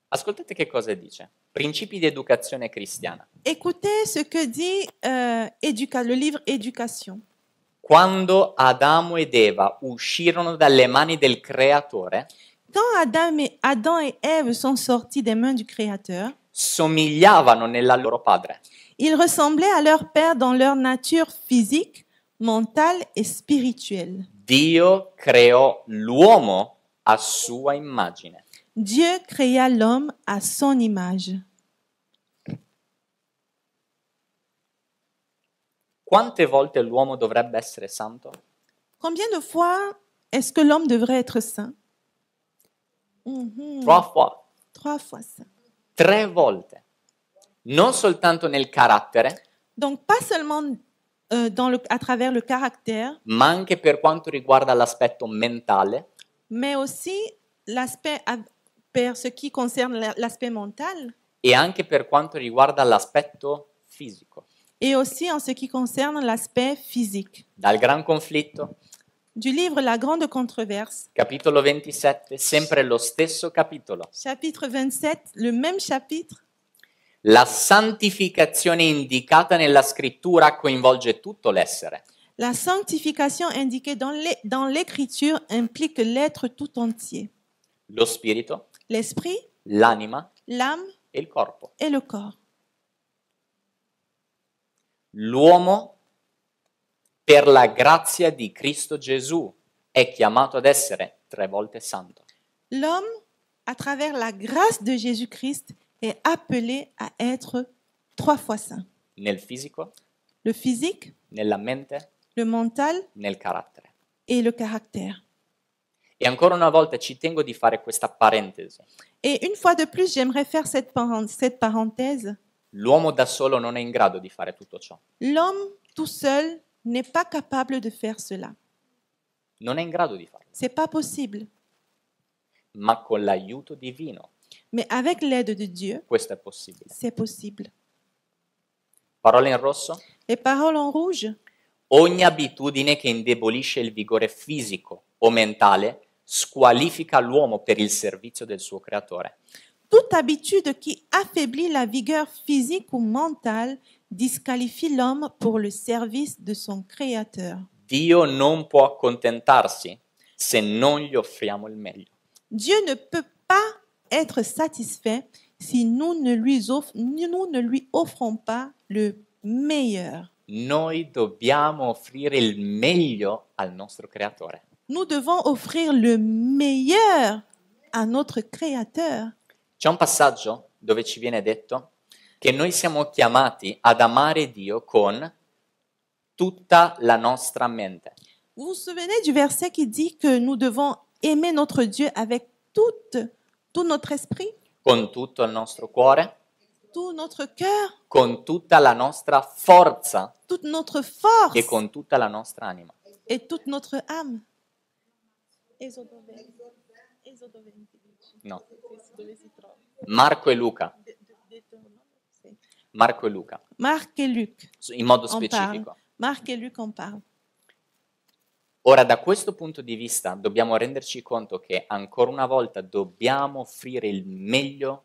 Ascoltate che cosa dice. Principi di educazione cristiana. Écoutez ce que dit le livre Éducation. Quando Adamo ed Eva uscirono dalle mani del Creatore, Quand Adam et Ève sont sortis des mains du Créateur, somigliavano nella loro padre. ils ressemblaient à leur père dans leur nature physique, mentale et spirituelle. Dio creò l'uomo a sua immagine. Dieu créa l'homme à son image. Quante volte l'uomo dovrebbe essere santo? Combien de fois est-ce que l'homme devrait être saint? 3 fois. 3 fois saint. 3 volte. Non soltanto nel carattere, Donc pas seulement à travers le caractère, ma anche per quanto riguarda l'aspetto mentale, mais aussi per ce qui concerne l'aspect mental e anche per quanto riguarda l'aspetto fisico. et aussi en ce qui concerne l'aspect physique. Dal Gran Conflitto, Du livre La Grande Controverse, capitolo 27, sempre lo stesso capitolo. chapitre 27, le même chapitre. La santificazione indicata nella scrittura coinvolge tutto l'essere. La sanctification indiquée dans l'Écriture implique l'être tout entier. Lo spirito, L'esprit, l'anima l'âme e il corpo. et le corps. L'uomo, per la grazia di Cristo Gesù, è chiamato ad essere 3 volte santo. L'homme, à travers la grâce de Jésus-Christ, est appelé à être 3 fois saint. Nel fisico, Le physique, nella mente, le mental nel carattere. et le caractère. E ancora una volta ci tengo di fare questa parentesi. Et une fois de plus, j'aimerais faire cette parenthèse. L'uomo da solo non è in grado di fare tutto ciò. L'homme tout seul n'est pas capable de faire cela. Non è in grado di farlo. C'est pas possible. Ma con l'aiuto divino Mais avec l'aide de Dieu, questo è possibile. c'est possible. Parole in rosso? Les paroles en rouge. Ogni abitudine che indebolisce il vigore fisico o mentale squalifica l'uomo per il servizio del suo creatore. Toute habitude qui affaiblit la vigueur physique ou mentale disqualifie l'homme pour le service de son Créateur. Dio non può accontentarsi se non gli offriamo il meglio. Dieu ne peut pas être satisfait si nous ne lui offrons pas le meilleur. Noi dobbiamo offrire il meglio al nostro creatore. Nous devons offrir le meilleur à notre Créateur. C'è un passaggio dove ci viene detto che noi siamo chiamati ad amare Dio con tutta la nostra mente. Vous vous souvenez du verset qui dit que nous devons aimer notre Dieu avec tout notre esprit, Con tutto il nostro cuore, tout notre cœur, con tutta la nostra forza toute notre force e con tutta la nostra anima. et toute notre âme. No. Marco e Luca. Marco e Luca, Marc et Luc in modo en parlent. specifico. Marc et Luc en parlent. Ora, da questo punto di vista, dobbiamo renderci conto che ancora una volta dobbiamo offrire il meglio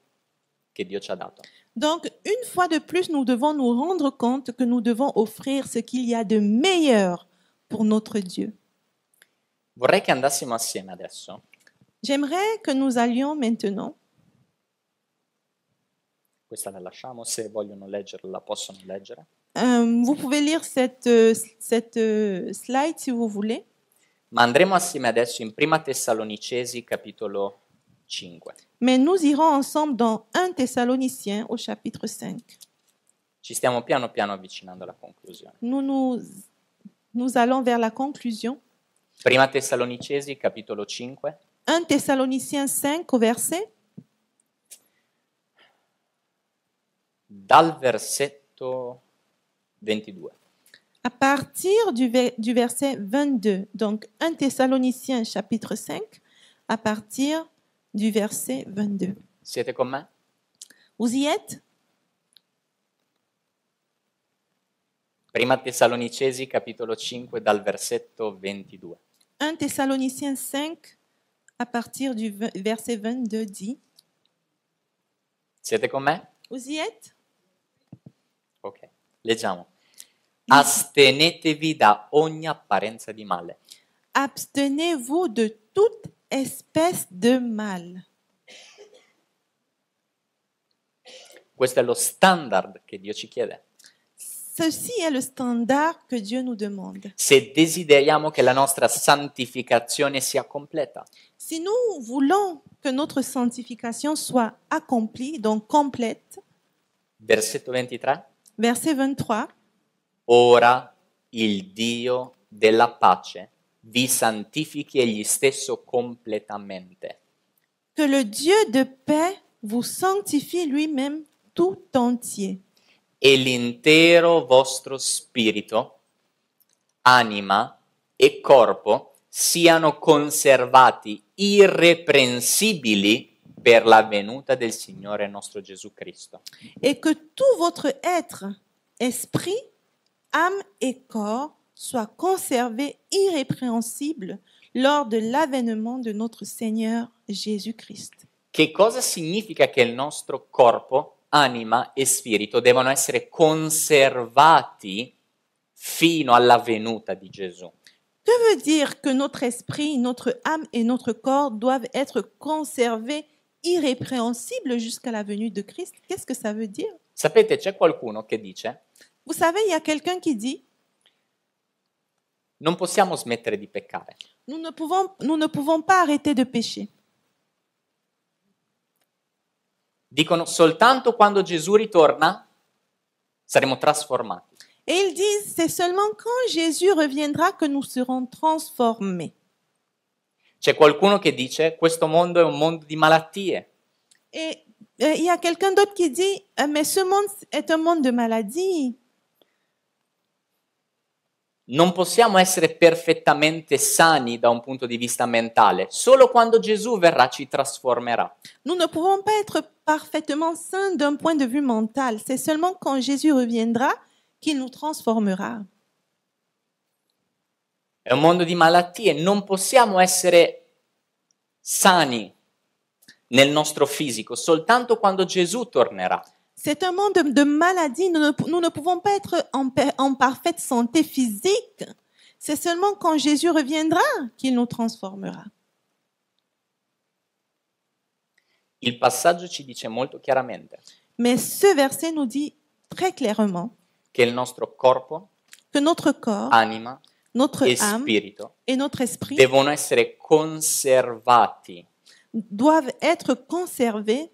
che Dio ci ha dato. Donc, une fois de plus, nous devons nous rendre compte que nous devons offrir ce qu'il y a de meilleur pour notre Dieu. Vorrei che andassimo assieme adesso J'aimerais que nous allions maintenant, questa la lasciamo, se vogliono leggerla la possono leggere. Vous pouvez lire cette slide si vous voulez. Ma andremo assieme adesso in Prima Tessalonicesi capitolo 5. Mais nous irons ensemble dans 1 Thessaloniciens au chapitre 5. Ci stiamo piano piano avvicinando alla conclusione. Nous allons vers la conclusion. Prima Tessalonicesi capitolo 5, 1 Thessaloniciens 5 au verset dal versetto 22. à partir du verset 22. Donc 1 Thessaloniciens chapitre 5 à partir du verset 22. Siete con me? Vous y êtes? Prima Tessalonicesi capitolo 5 dal versetto 22. 1 Thessaloniciens 5 à partir du verset 22 dit. Siete con me? Vous y êtes? Ok, leggiamo. Astenetevi da ogni apparenza di male. Abstenez-vous de toute espèce de mal. Questo è lo standard che Dio ci chiede. Ceci est le standard que Dieu nous demande. Se desideriamo che la nostra santificazione sia completa. Si nous voulons que notre sanctification soit accomplie, donc complète, Versetto 23. verset 23, Ora il Dio della pace vi santifichi egli stesso completamente. que le Dieu de paix vous sanctifie lui-même tout entier. E l'intero vostro spirito, anima e corpo siano conservati irreprensibili per la venuta del Signore nostro Gesù Cristo. Et que tout votre être, esprit, âme et corps soient conservés irrépréhensibles lors de l'avènement de notre Seigneur Jésus-Christ. Che cosa significa che il nostro corpo, anima e spirito devono essere conservati fino alla venuta di Gesù? Que veut dire que notre esprit, notre âme et notre corps doivent être conservés irrépréhensibles jusqu'à la venue de Christ? Qu'est-ce que ça veut dire? Sapete, c'è qualcuno che dice: Vous savez, il y a quelqu'un qui dit, non possiamo smettere di peccare. nous ne pouvons pas arrêter de pécher. Dicono soltanto quando Gesù ritorna saremo trasformati. Et ils disent, c'est seulement quand Jésus reviendra que nous serons transformés. C'è qualcuno che dice questo mondo è un mondo di malattie. Et il y a quelqu'un d'autre qui dit, mais ce monde est un monde de maladies. Non possiamo essere perfettamente sani da un punto di vista mentale. Solo quando Gesù verrà ci trasformerà. Nous ne pouvons pas être parfaitement sains d'un point de vue mental. C'est seulement quand Jésus reviendra qu'il nous transformera. È un mondo di malattie. Non possiamo essere sani nel nostro fisico soltanto quando Gesù tornerà. C'est un monde de maladies. Nous ne pouvons pas être en parfaite santé physique. C'est seulement quand Jésus reviendra qu'il nous transformera. Il passaggio ci dice molto chiaramente Mais ce verset nous dit très clairement che il nostro corpo, que notre corps, anima notre e âme spirito et notre esprit devono essere conservati. doivent être conservés.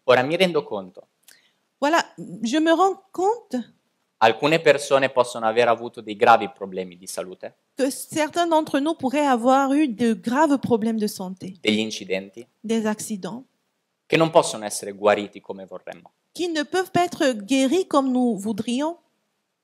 Ora mi rendo conto, Voilà, je me rends compte alcune persone possono aver avuto dei gravi problemi di salute, que certains d'entre nous pourraient avoir eu de graves problèmes de santé, degli incidenti, des accidents, che non possono essere guariti come vorremmo. qui ne peuvent pas être guéris comme nous voudrions.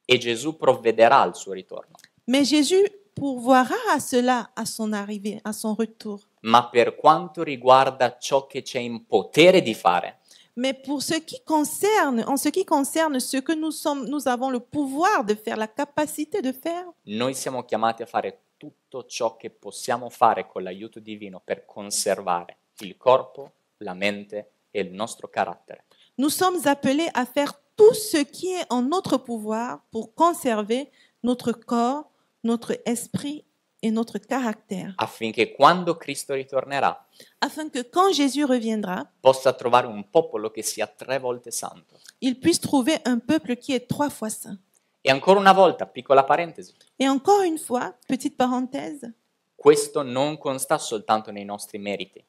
E Gesù provvederà al suo ritorno. Mais Jésus pourvoira à cela à son arrivée, à son retour. Ma per quanto riguarda ciò che c'è in potere di fare, Mais pour ce qui concerne, en ce qui concerne ce que nous avons le pouvoir de faire, la capacité de faire, noi siamo chiamati a fare tutto ciò che possiamo fare con l'aiuto divino per conservare il corpo, la mente e il nostro carattere. nous sommes appelés à faire tout ce qui est en notre pouvoir pour conserver notre corps, notre esprit et notre caractère, Affinché quando Cristo ritornerà afin que quand Jésus reviendra, possa trovare un popolo che sia 3 volte santo. il puisse trouver un peuple qui est 3 fois saint. E ancora una volta, piccola parentesi, Et encore une fois, petite parenthèse, questo non consta soltanto nei nostri meriti,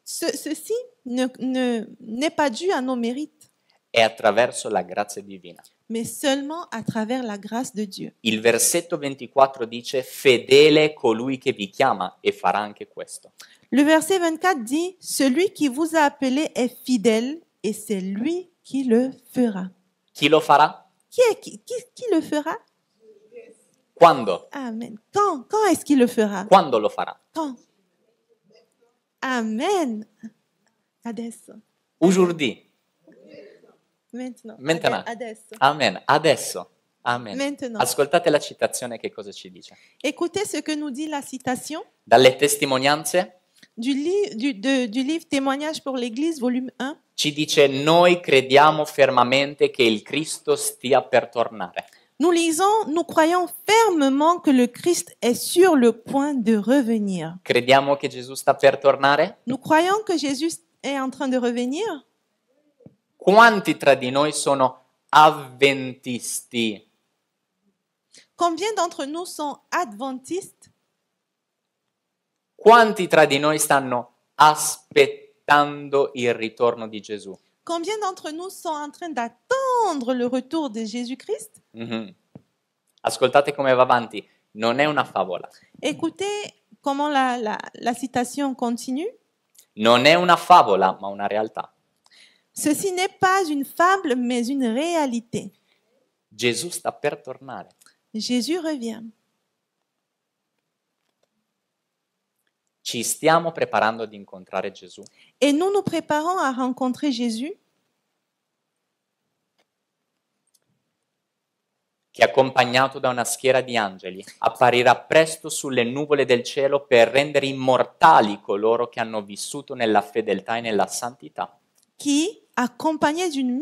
ceci n'est pas dû à nos mérites, è attraverso la grazia divina. mais seulement à travers la grâce de Dieu. Il versetto 24 dice: fedele è colui che vi chiama e farà anche questo. Le verset 24 dit, celui qui vous a appelé est fidèle et c'est lui qui le fera. Chi lo farà? Qui le fera? Quando? Amen. Quand est-ce qu'il le fera? Quando lo farà? Quand? Amen. Adesso. Aujourd'hui. Maintenant. Maintenant. Adesso. Amen. Adesso. Amen. Maintenant. Ascoltate la citazione che cosa ci dice. Écoutez ce que nous dit la citation Dalle testimonianze du livre Témoignages pour l'Église, volume 1. ci dice: noi crediamo fermamente che il Cristo stia per tornare. Nous lisons, nous croyons fermement que le Christ est sur le point de revenir. Crediamo che Gesù sta per tornare? Nous croyons que Jésus est en train de revenir. Quanti tra di noi sono avventisti? Combien d'entre nous sont adventistes? Quanti tra di noi stanno aspettando il ritorno di Gesù? Combien d'entre nous sont en train d'attendre le retour de Jésus-Christ? Mhm. Ascoltate come va avanti, non è una favola. Écoutez comment la citation continue. Non è una favola, ma una realtà. Ceci n'est pas une fable, mais une réalité. Gesù sta per tornare. Jésus revient. Ci stiamo preparando ad incontrare Gesù? Et nous nous préparons à rencontrer Jésus, che accompagnato da una schiera di angeli apparirà presto sulle nuvole del cielo per rendere immortali coloro che hanno vissuto nella fedeltà e nella santità. qui, accompagné d'une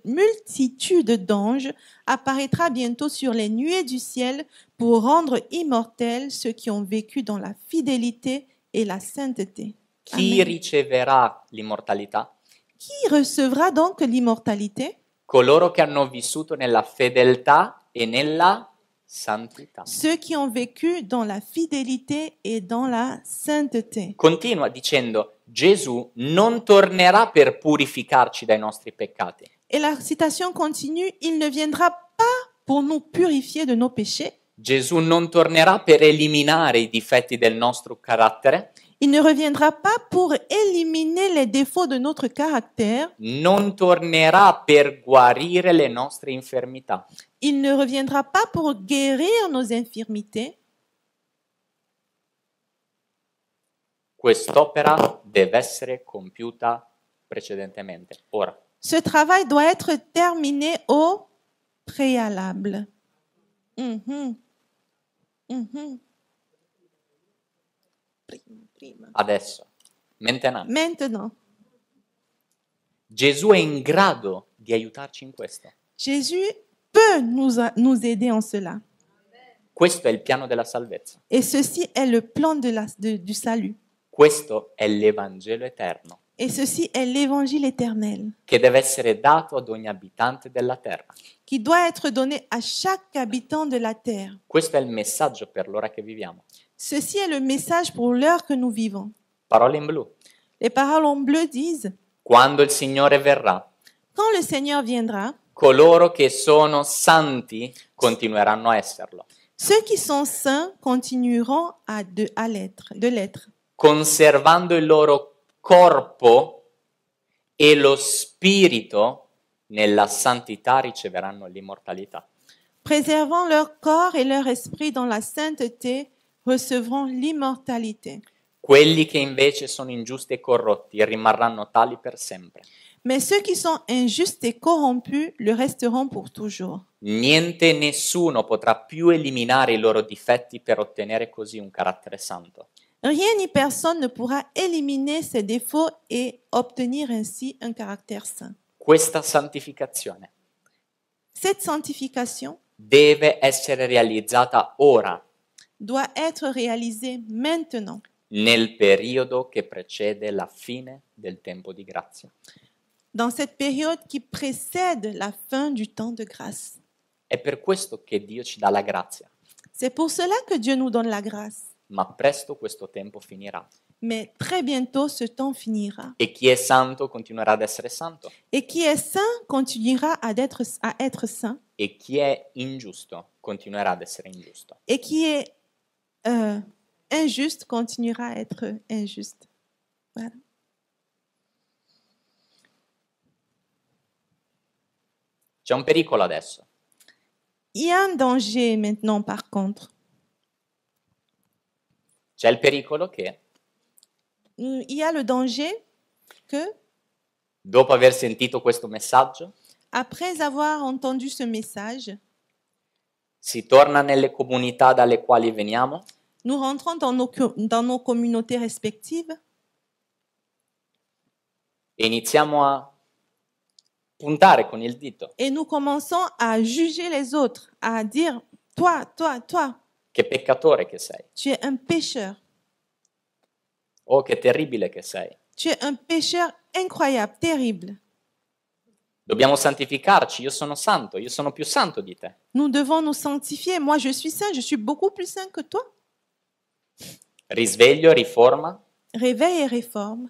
multitude d'anges, apparaîtra bientôt sur les nuées du ciel pour rendre immortels ceux qui ont vécu dans la fidélité et la sainteté. Chi Amen. riceverà l'immortalità? Qui recevra donc l'immortalité? Coloro che hanno vissuto nella fedeltà e nella santità. Ceux qui ont vécu dans la fidélité et dans la sainteté. Continua dicendo: Gesù non tornerà per purificarci dai nostri peccati. Et la citation continue, il ne viendra pas pour nous purifier de nos péchés. Gesù non tornerà per eliminare i difetti del nostro carattere. Il ne reviendra pas pour éliminer les défauts de notre caractère. Non tornerà per guarire le nostre infermità. Il ne reviendra pas pour guérir nos infirmités. Quest'opera deve essere compiuta precedentemente, ora. Ce travail doit être terminé au préalable. Mhm. Mhm. Prima. Adesso. Maintenant. Maintenant, Gesù è in grado di aiutarci in questo. Jésus peut nous aider en cela. Questo è il piano della salvezza. Et ceci est le plan du salut. Questo è l'Evangelo eterno Et ceci est l'évangile éternel che deve essere dato ad ogni abitante della terra. qui doit être donné à chaque habitant de la terre. Questo è il messaggio per l'ora che viviamo. Ceci est le message pour l'heure que nous vivons. Parole in blu. Les paroles en bleu disent, Quando il Signore verrà, quand le Seigneur viendra, coloro che sono santi continueranno a esserlo, ceux qui sont saints continueront de l'être, conservando il loro corpo e lo spirito nella santità riceveranno l'immortalità. préservant leur corps et leur esprit dans la sainteté, recevront l'immortalité. Quelli che invece sono ingiusti e corrotti rimarranno tali per sempre. Mais ceux qui sont injustes et corrompus le resteront pour toujours. Niente e nessuno potrà più eliminare i loro difetti per ottenere così un carattere santo. Rien ni personne ne pourra éliminer ces défauts et obtenir ainsi un caractère saint. Questa santificazione Cette sanctification deve essere realizzata ora, doit être réalisée maintenant, nel periodo che precede la fine del tempo di grazia. dans cette période qui précède la fin du temps de grâce. È per questo che Dio ci dà la grazia, C'est pour cela que Dieu nous donne la grâce. ma presto questo tempo finirà. Mais très bientôt, ce temps finira. E chi è santo continuerà ad essere santo, Et qui est saint continuera à être saint. e chi è ingiusto continuerà ad essere ingiusto. Et qui est injuste continuera à être injuste. Voilà. C'è un pericolo adesso. Il y a un danger maintenant, par contre. C'è il pericolo che, Il y a le danger que, dopo aver sentito questo messaggio, après avoir entendu ce message, si torna nelle comunità dalle quali veniamo, nous rentrons dans nos communautés respectives e iniziamo a puntare con il dito. et nous commençons à juger les autres, à dire, toi, Che peccatore che sei. tu es un pécheur. Oh, che terribile che sei. Tu es un pécheur incroyable, terrible. Dobbiamo santificarci, io sono santo, io sono più santo di te. Nous devons nous sanctifier. Moi, je suis saint, je suis beaucoup plus saint que toi. Risveglio, riforma, Réveil et réforme.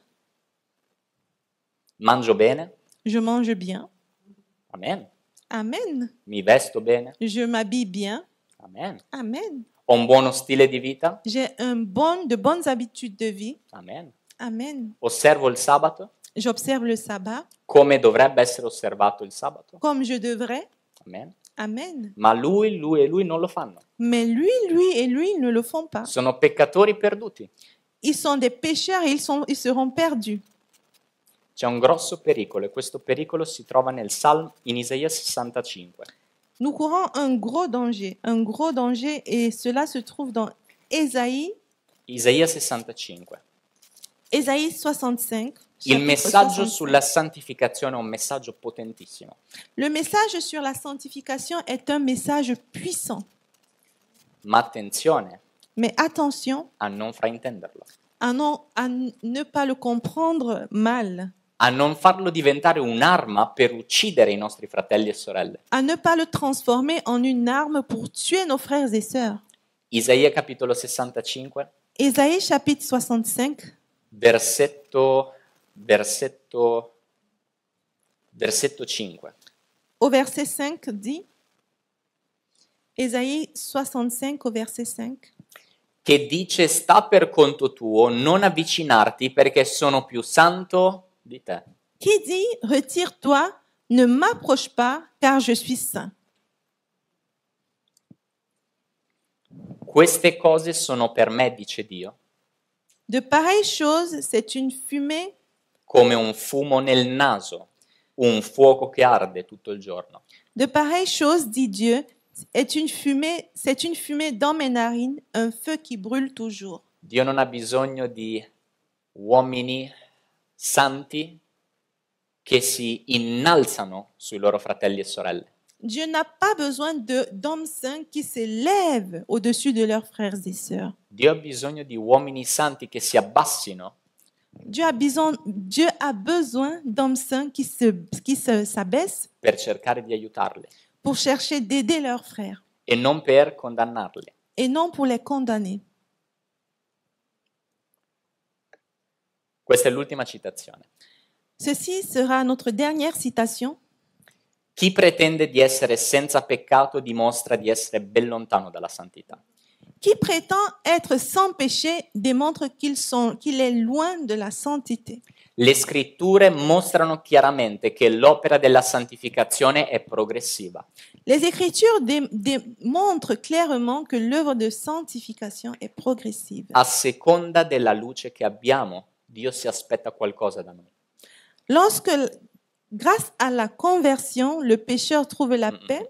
mangio bene, Je mange bien. amen. Amen. Mi vesto bene, Je m'habille bien. amen. Amen. Ho un buono stile di vita, J'ai de bonnes habitudes de vie. amen. Amen. Osservo il sabato J'observe le sabbat come dovrebbe essere osservato il sabato, comme je devrais. amen. Amen. Ma lui e lui non lo fanno. Mais lui et lui, ils ne le font pas. Sono peccatori perduti. Ils sont des pécheurs et ils seront perdus. C'è un grosso pericolo e questo pericolo si trova in Isaia 65. Nous courons un gros danger et cela se trouve dans Ésaïe Isaia 65. 65. Il chapitre messaggio 65. sulla santificazione è un messaggio potentissimo, Le message sur la sanctification est un message puissant. ma attenzione Mais attention a non fraintenderlo, à ne pas le comprendre mal, a non farlo diventare un'arma per uccidere i nostri fratelli e sorelle. à ne pas le transformer en une arme pour tuer nos frères et sœurs. Isaia capitolo 65, Ésaïe chapitre 65, versetto 5. au verset 5 dit, Ésaïe 65 au verset 5, Che dice: sta per conto tuo, non avvicinarti perché sono più santo di te. qui dit, retire-toi, ne m'approche pas, car je suis saint. Queste cose sono per me, dice Dio, De pareilles choses, c'est une fumée, come un fumo nel naso, un fuoco che arde tutto il giorno. de pareilles choses, dit Dieu, c'est une fumée dans mes narines, un feu qui brûle toujours. Dio non ha bisogno di uomini santi che si innalzano sui loro fratelli e sorelle. Dieu n'a pas besoin d'hommes saints qui s'élèvent au-dessus de leurs frères et sœurs. Dio ha bisogno di uomini santi che si abbassino Dieu a besoin d'hommes saints qui s'abaissent per cercare di aiutarli pour chercher d'aider leurs frères e non per condannarli. et non pour les condamner. Questa è l'ultima citazione. Ceci sera notre dernière citation. Chi pretende di essere senza peccato dimostra di essere ben lontano dalla santità. Qui prétend être sans péché démontre qu'il est loin de la sainteté. Le scritture mostrano chiaramente che l'opera della santificazione è progressiva. Les Écritures démontrent clairement que l'œuvre de sanctification est progressive. A seconda della luce che abbiamo, Dio si aspetta qualcosa da noi. Lorsque, grâce à la conversion, le pécheur trouve la paix,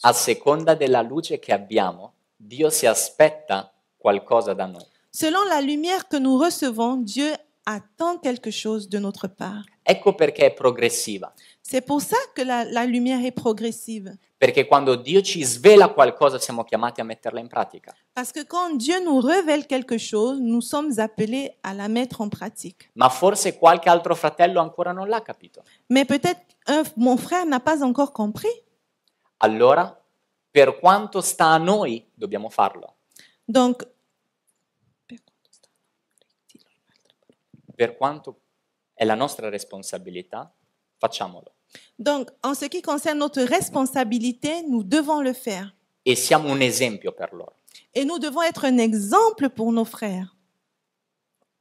A seconda della luce che abbiamo, Dio si aspetta qualcosa da noi. selon la lumière que nous recevons, Dieu attend quelque chose de notre part. Ecco perché è progressiva. C'est pour ça que la lumière est progressive. Perché quando Dio ci svela qualcosa siamo chiamati a metterla in pratica. Parce que quand Dieu nous révèle quelque chose, nous sommes appelés à la mettre en pratique. Ma forse qualche altro fratello ancora non l'ha capito. Mais peut-être mon frère n'a pas encore compris. allora per quanto sta a noi dobbiamo farlo. Donc, Per quanto è la nostra responsabilità, facciamolo. donc, en ce qui concerne notre responsabilité, nous devons le faire. E siamo un esempio per loro, Et nous devons être un exemple pour nos frères.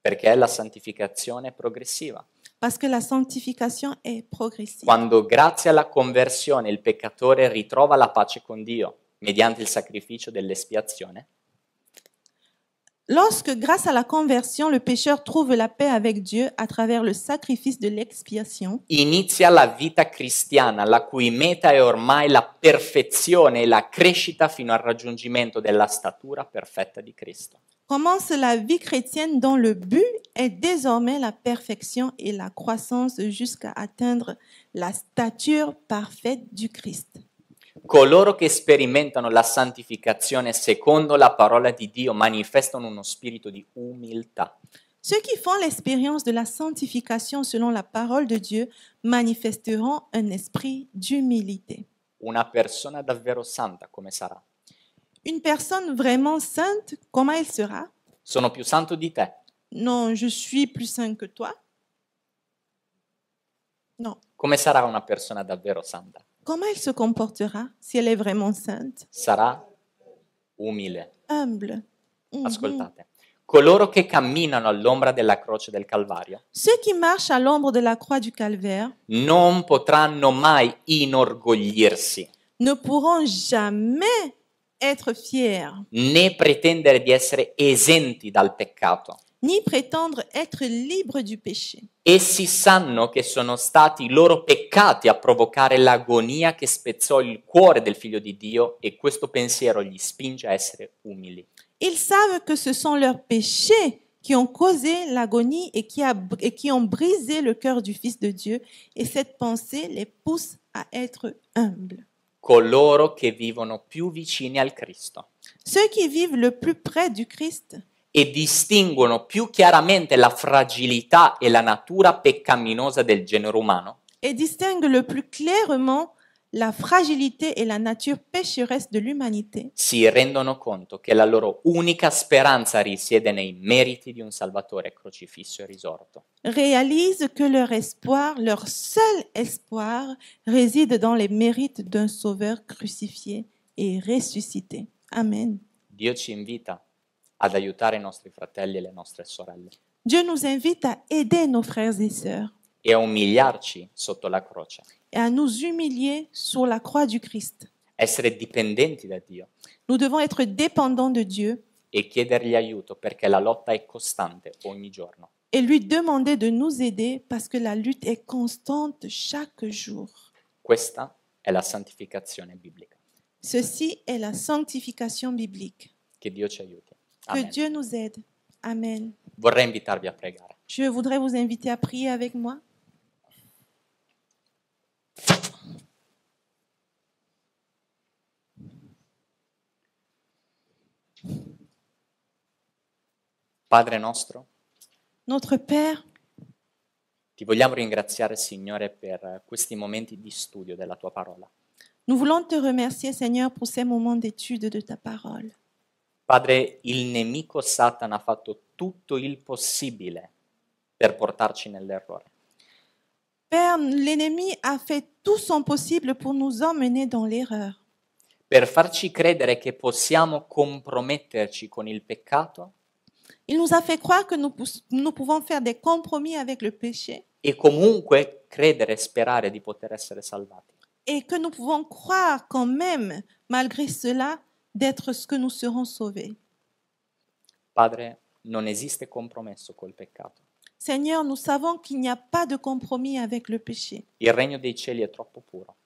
perché la santificazione è progressiva. Parce que la sanctification est progressive. Quando grazie alla conversione il peccatore ritrova la pace con Dio mediante il sacrificio dell'espiazione, Lorsque, grâce à la conversion, le pécheur trouve la paix avec Dieu à travers le sacrifice de l'expiation, inizia la vita cristiana, la cui meta è ormai la perfezione e la crescita fino al raggiungimento della statura perfetta di Cristo. commence la vie chrétienne dont le but est désormais la perfection et la croissance jusqu'à atteindre la stature parfaite du Christ. Coloro che sperimentano la santificazione secondo la parola di Dio manifestano uno spirito di umiltà. Ceux qui font l'expérience de la sanctification selon la parole de Dieu manifesteront un esprit d'humilité. Una persona davvero santa come sarà? Une personne vraiment sainte, comment elle sera? Sono più santo di te. Non, je suis plus saint que toi. Non. Come sarà una persona davvero santa? Comment elle se comportera si elle est vraiment sainte? Sarà umile. Humble. Mhm. Ascoltate. Coloro che camminano all'ombra della croce del Calvario Ceux qui marchent à l'ombre de la croix du calvaire non potranno mai inorgoglirsi ne pourront jamais être fiers, né pretendere di essere esenti dal peccato. ni prétendre être libres du péché. Essi sanno che sono stati i loro peccati a provocare l'agonia che spezzò il cuore del Figlio di Dio e questo pensiero gli spinge a essere umili. Ils savent que ce sont leurs péchés qui ont causé l'agonie et qui ont brisé le cœur du Fils de Dieu, et cette pensée les pousse à être humbles. Coloro che vivono più vicini al Cristo Ceux qui vivent le plus près du Christ e distinguono più chiaramente la fragilità e la natura peccaminosa del genere umano, et distinguent le plus clairement la fragilité et la nature pécheresse de l'humanité, si rendono conto che la loro unica speranza risiede nei meriti di un Salvatore crocifisso e risorto. réalisent que leur espoir, leur seul espoir, réside dans les mérites d'un Sauveur crucifié et ressuscité. Amen. Dio ci invita ad aiutare i nostri fratelli e le nostre sorelle Dieu nous invite à aider nos frères et sœurs e a umiliarci sotto la croce, et à nous humilier sur la croix du Christ. essere dipendenti da Dio Nous devons être dépendants de Dieu e chiedergli aiuto perché la lotta è costante ogni giorno. et lui demander de nous aider parce que la lutte est constante chaque jour. Questa è la santificazione biblica. Ceci est la sanctification biblique. Che Dio ci aiuti. Que Amen. Dieu nous aide. Amen. Vorrei invitarvi a pregare. Je voudrais vous inviter à prier avec moi. Padre nostro, Notre Père, ti vogliamo ringraziare, Signore, per questi momenti di studio della tua parola. nous voulons te remercier, Seigneur, pour ces moments d'étude de ta parole. Padre, il nemico Satana ha fatto tutto il possibile per portarci nell'errore. Père, l'ennemi a fait tout son possible pour nous emmener dans l'erreur, Per farci credere che possiamo comprometterci con il peccato Il nous a fait croire que nous pouvons faire des compromis avec le péché e comunque credere e sperare di poter essere salvati. et que nous pouvons croire quand même, malgré cela, d'être ce que nous serons sauvés. Padre, non esiste compromesso col peccato. Seigneur, nous savons qu'il n'y a pas de compromis avec le péché. Il regno dei cieli è troppo puro.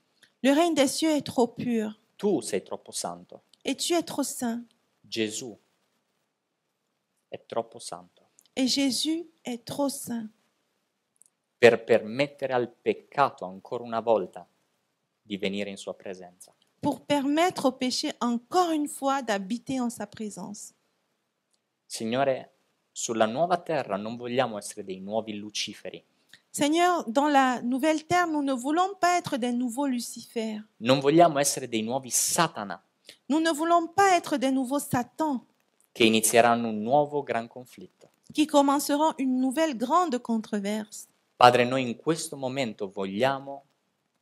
Le règne des cieux est trop pur Tu sei troppo santo. et tu es trop saint. Gesù è troppo santo Et Jésus est trop saint per permettere al peccato ancora una volta di venire in sua presenza. pour permettre au péché encore une fois d'habiter en sa présence. Signore, sulla nuova terra non vogliamo essere dei nuovi Luciferi, Seigneur, dans la nouvelle terre, nous ne voulons pas être des nouveaux Lucifer. Non vogliamo essere dei nuovi Satana Nous ne voulons pas être des nouveaux Satan che inizieranno un nuovo gran conflitto. qui commenceront une nouvelle grande controverse. Padre, noi in questo momento vogliamo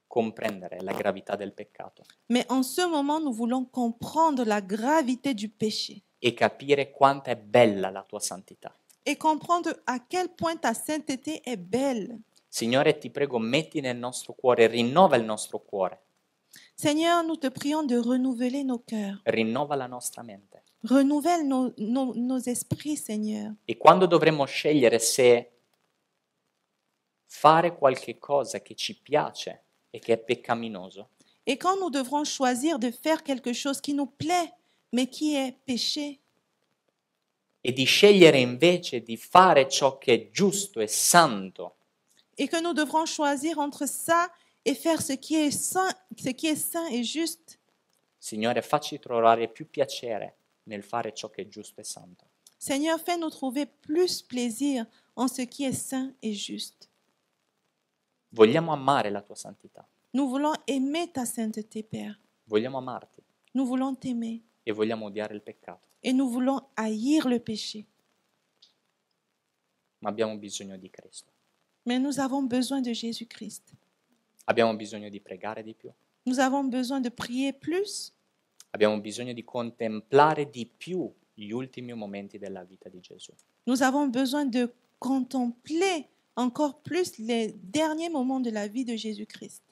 comprendere la gravità del peccato Mais en ce moment, nous voulons comprendre la gravité du péché e capire quanto è bella la tua santità. et comprendre à quel point ta sainteté est belle. Signore, ti prego, metti nel nostro cuore, rinnova il nostro cuore, Seigneur, nous te prions de renouveler nos cœurs. rinnova la nostra mente. Renouvelle nos esprits, Seigneur. E quando dovremo scegliere se fare qualche cosa che ci piace e che è peccaminoso, Et quand nous devrons choisir de faire quelque chose qui nous plaît, mais qui est péché, e di scegliere invece di fare ciò che è giusto e santo, et que nous devrons choisir entre ça et faire ce qui est saint et juste, Signore, facci trovare più piacere nel fare ciò che è giusto e santo. Seigneur, fais-nous trouver plus plaisir en ce qui est saint et juste. Vogliamo amare la tua santità, Nous voulons aimer ta sainteté, Père. vogliamo amarti Nous voulons t'aimer e vogliamo odiare il peccato, et nous voulons haïr le péché. ma abbiamo bisogno di Cristo. Mais nous avons besoin de Jésus-Christ. Abbiamo bisogno di pregare di più, Nous avons besoin de prier plus. abbiamo bisogno di contemplare di più gli ultimi momenti della vita di Gesù. Nous avons besoin de contempler encore plus les derniers moments de la vie de Jésus-Christ.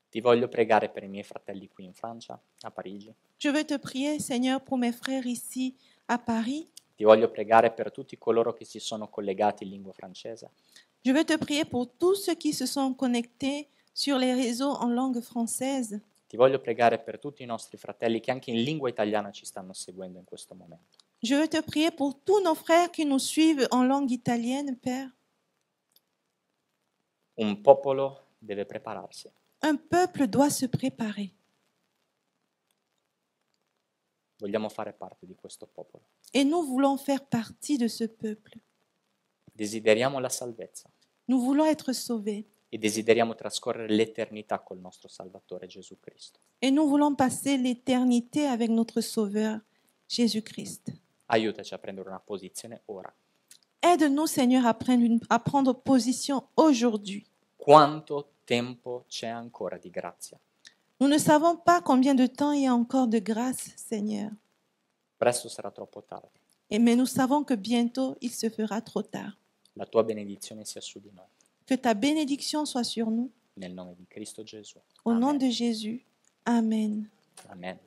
Ti voglio pregare per i miei fratelli qui in Francia, a Parigi. Je veux te prier, Seigneur, pour mes frères ici à Paris. Ti voglio pregare per tutti coloro che si sono collegati in lingua francese. Je veux te prier pour tous ceux qui se sont connectés sur les réseaux en langue française. Ti voglio pregare per tutti i nostri fratelli che anche in lingua italiana ci stanno seguendo in questo momento. Je veux te prier pour tous nos frères qui nous suivent en langue italienne, Père. Un popolo deve prepararsi. Un peuple doit se préparer. Vogliamo fare parte di questo popolo. Et nous voulons faire partie de ce peuple. Desideriamo la salvezza Nous voulons être sauvés. e desideriamo trascorrere l'eternità col nostro Salvatore Gesù Cristo. Et nous voulons passer l'éternité avec notre Sauveur, Jésus-Christ. Aiutaci a prendere una posizione ora. Aide-nous, Seigneur, à prendre position aujourd'hui. Quanto tempo c'è ancora di grazia? Nous ne savons pas combien de temps il y a encore de grâce, Seigneur. Presto sarà troppo tardi. Mais nous savons que bientôt, il se fera trop tard. La tua benedizione sia su di noi. Que ta bénédiction soit sur nous. Nel nome di Cristo Gesù. Au nom Amen. de Jésus. Amen. Amen.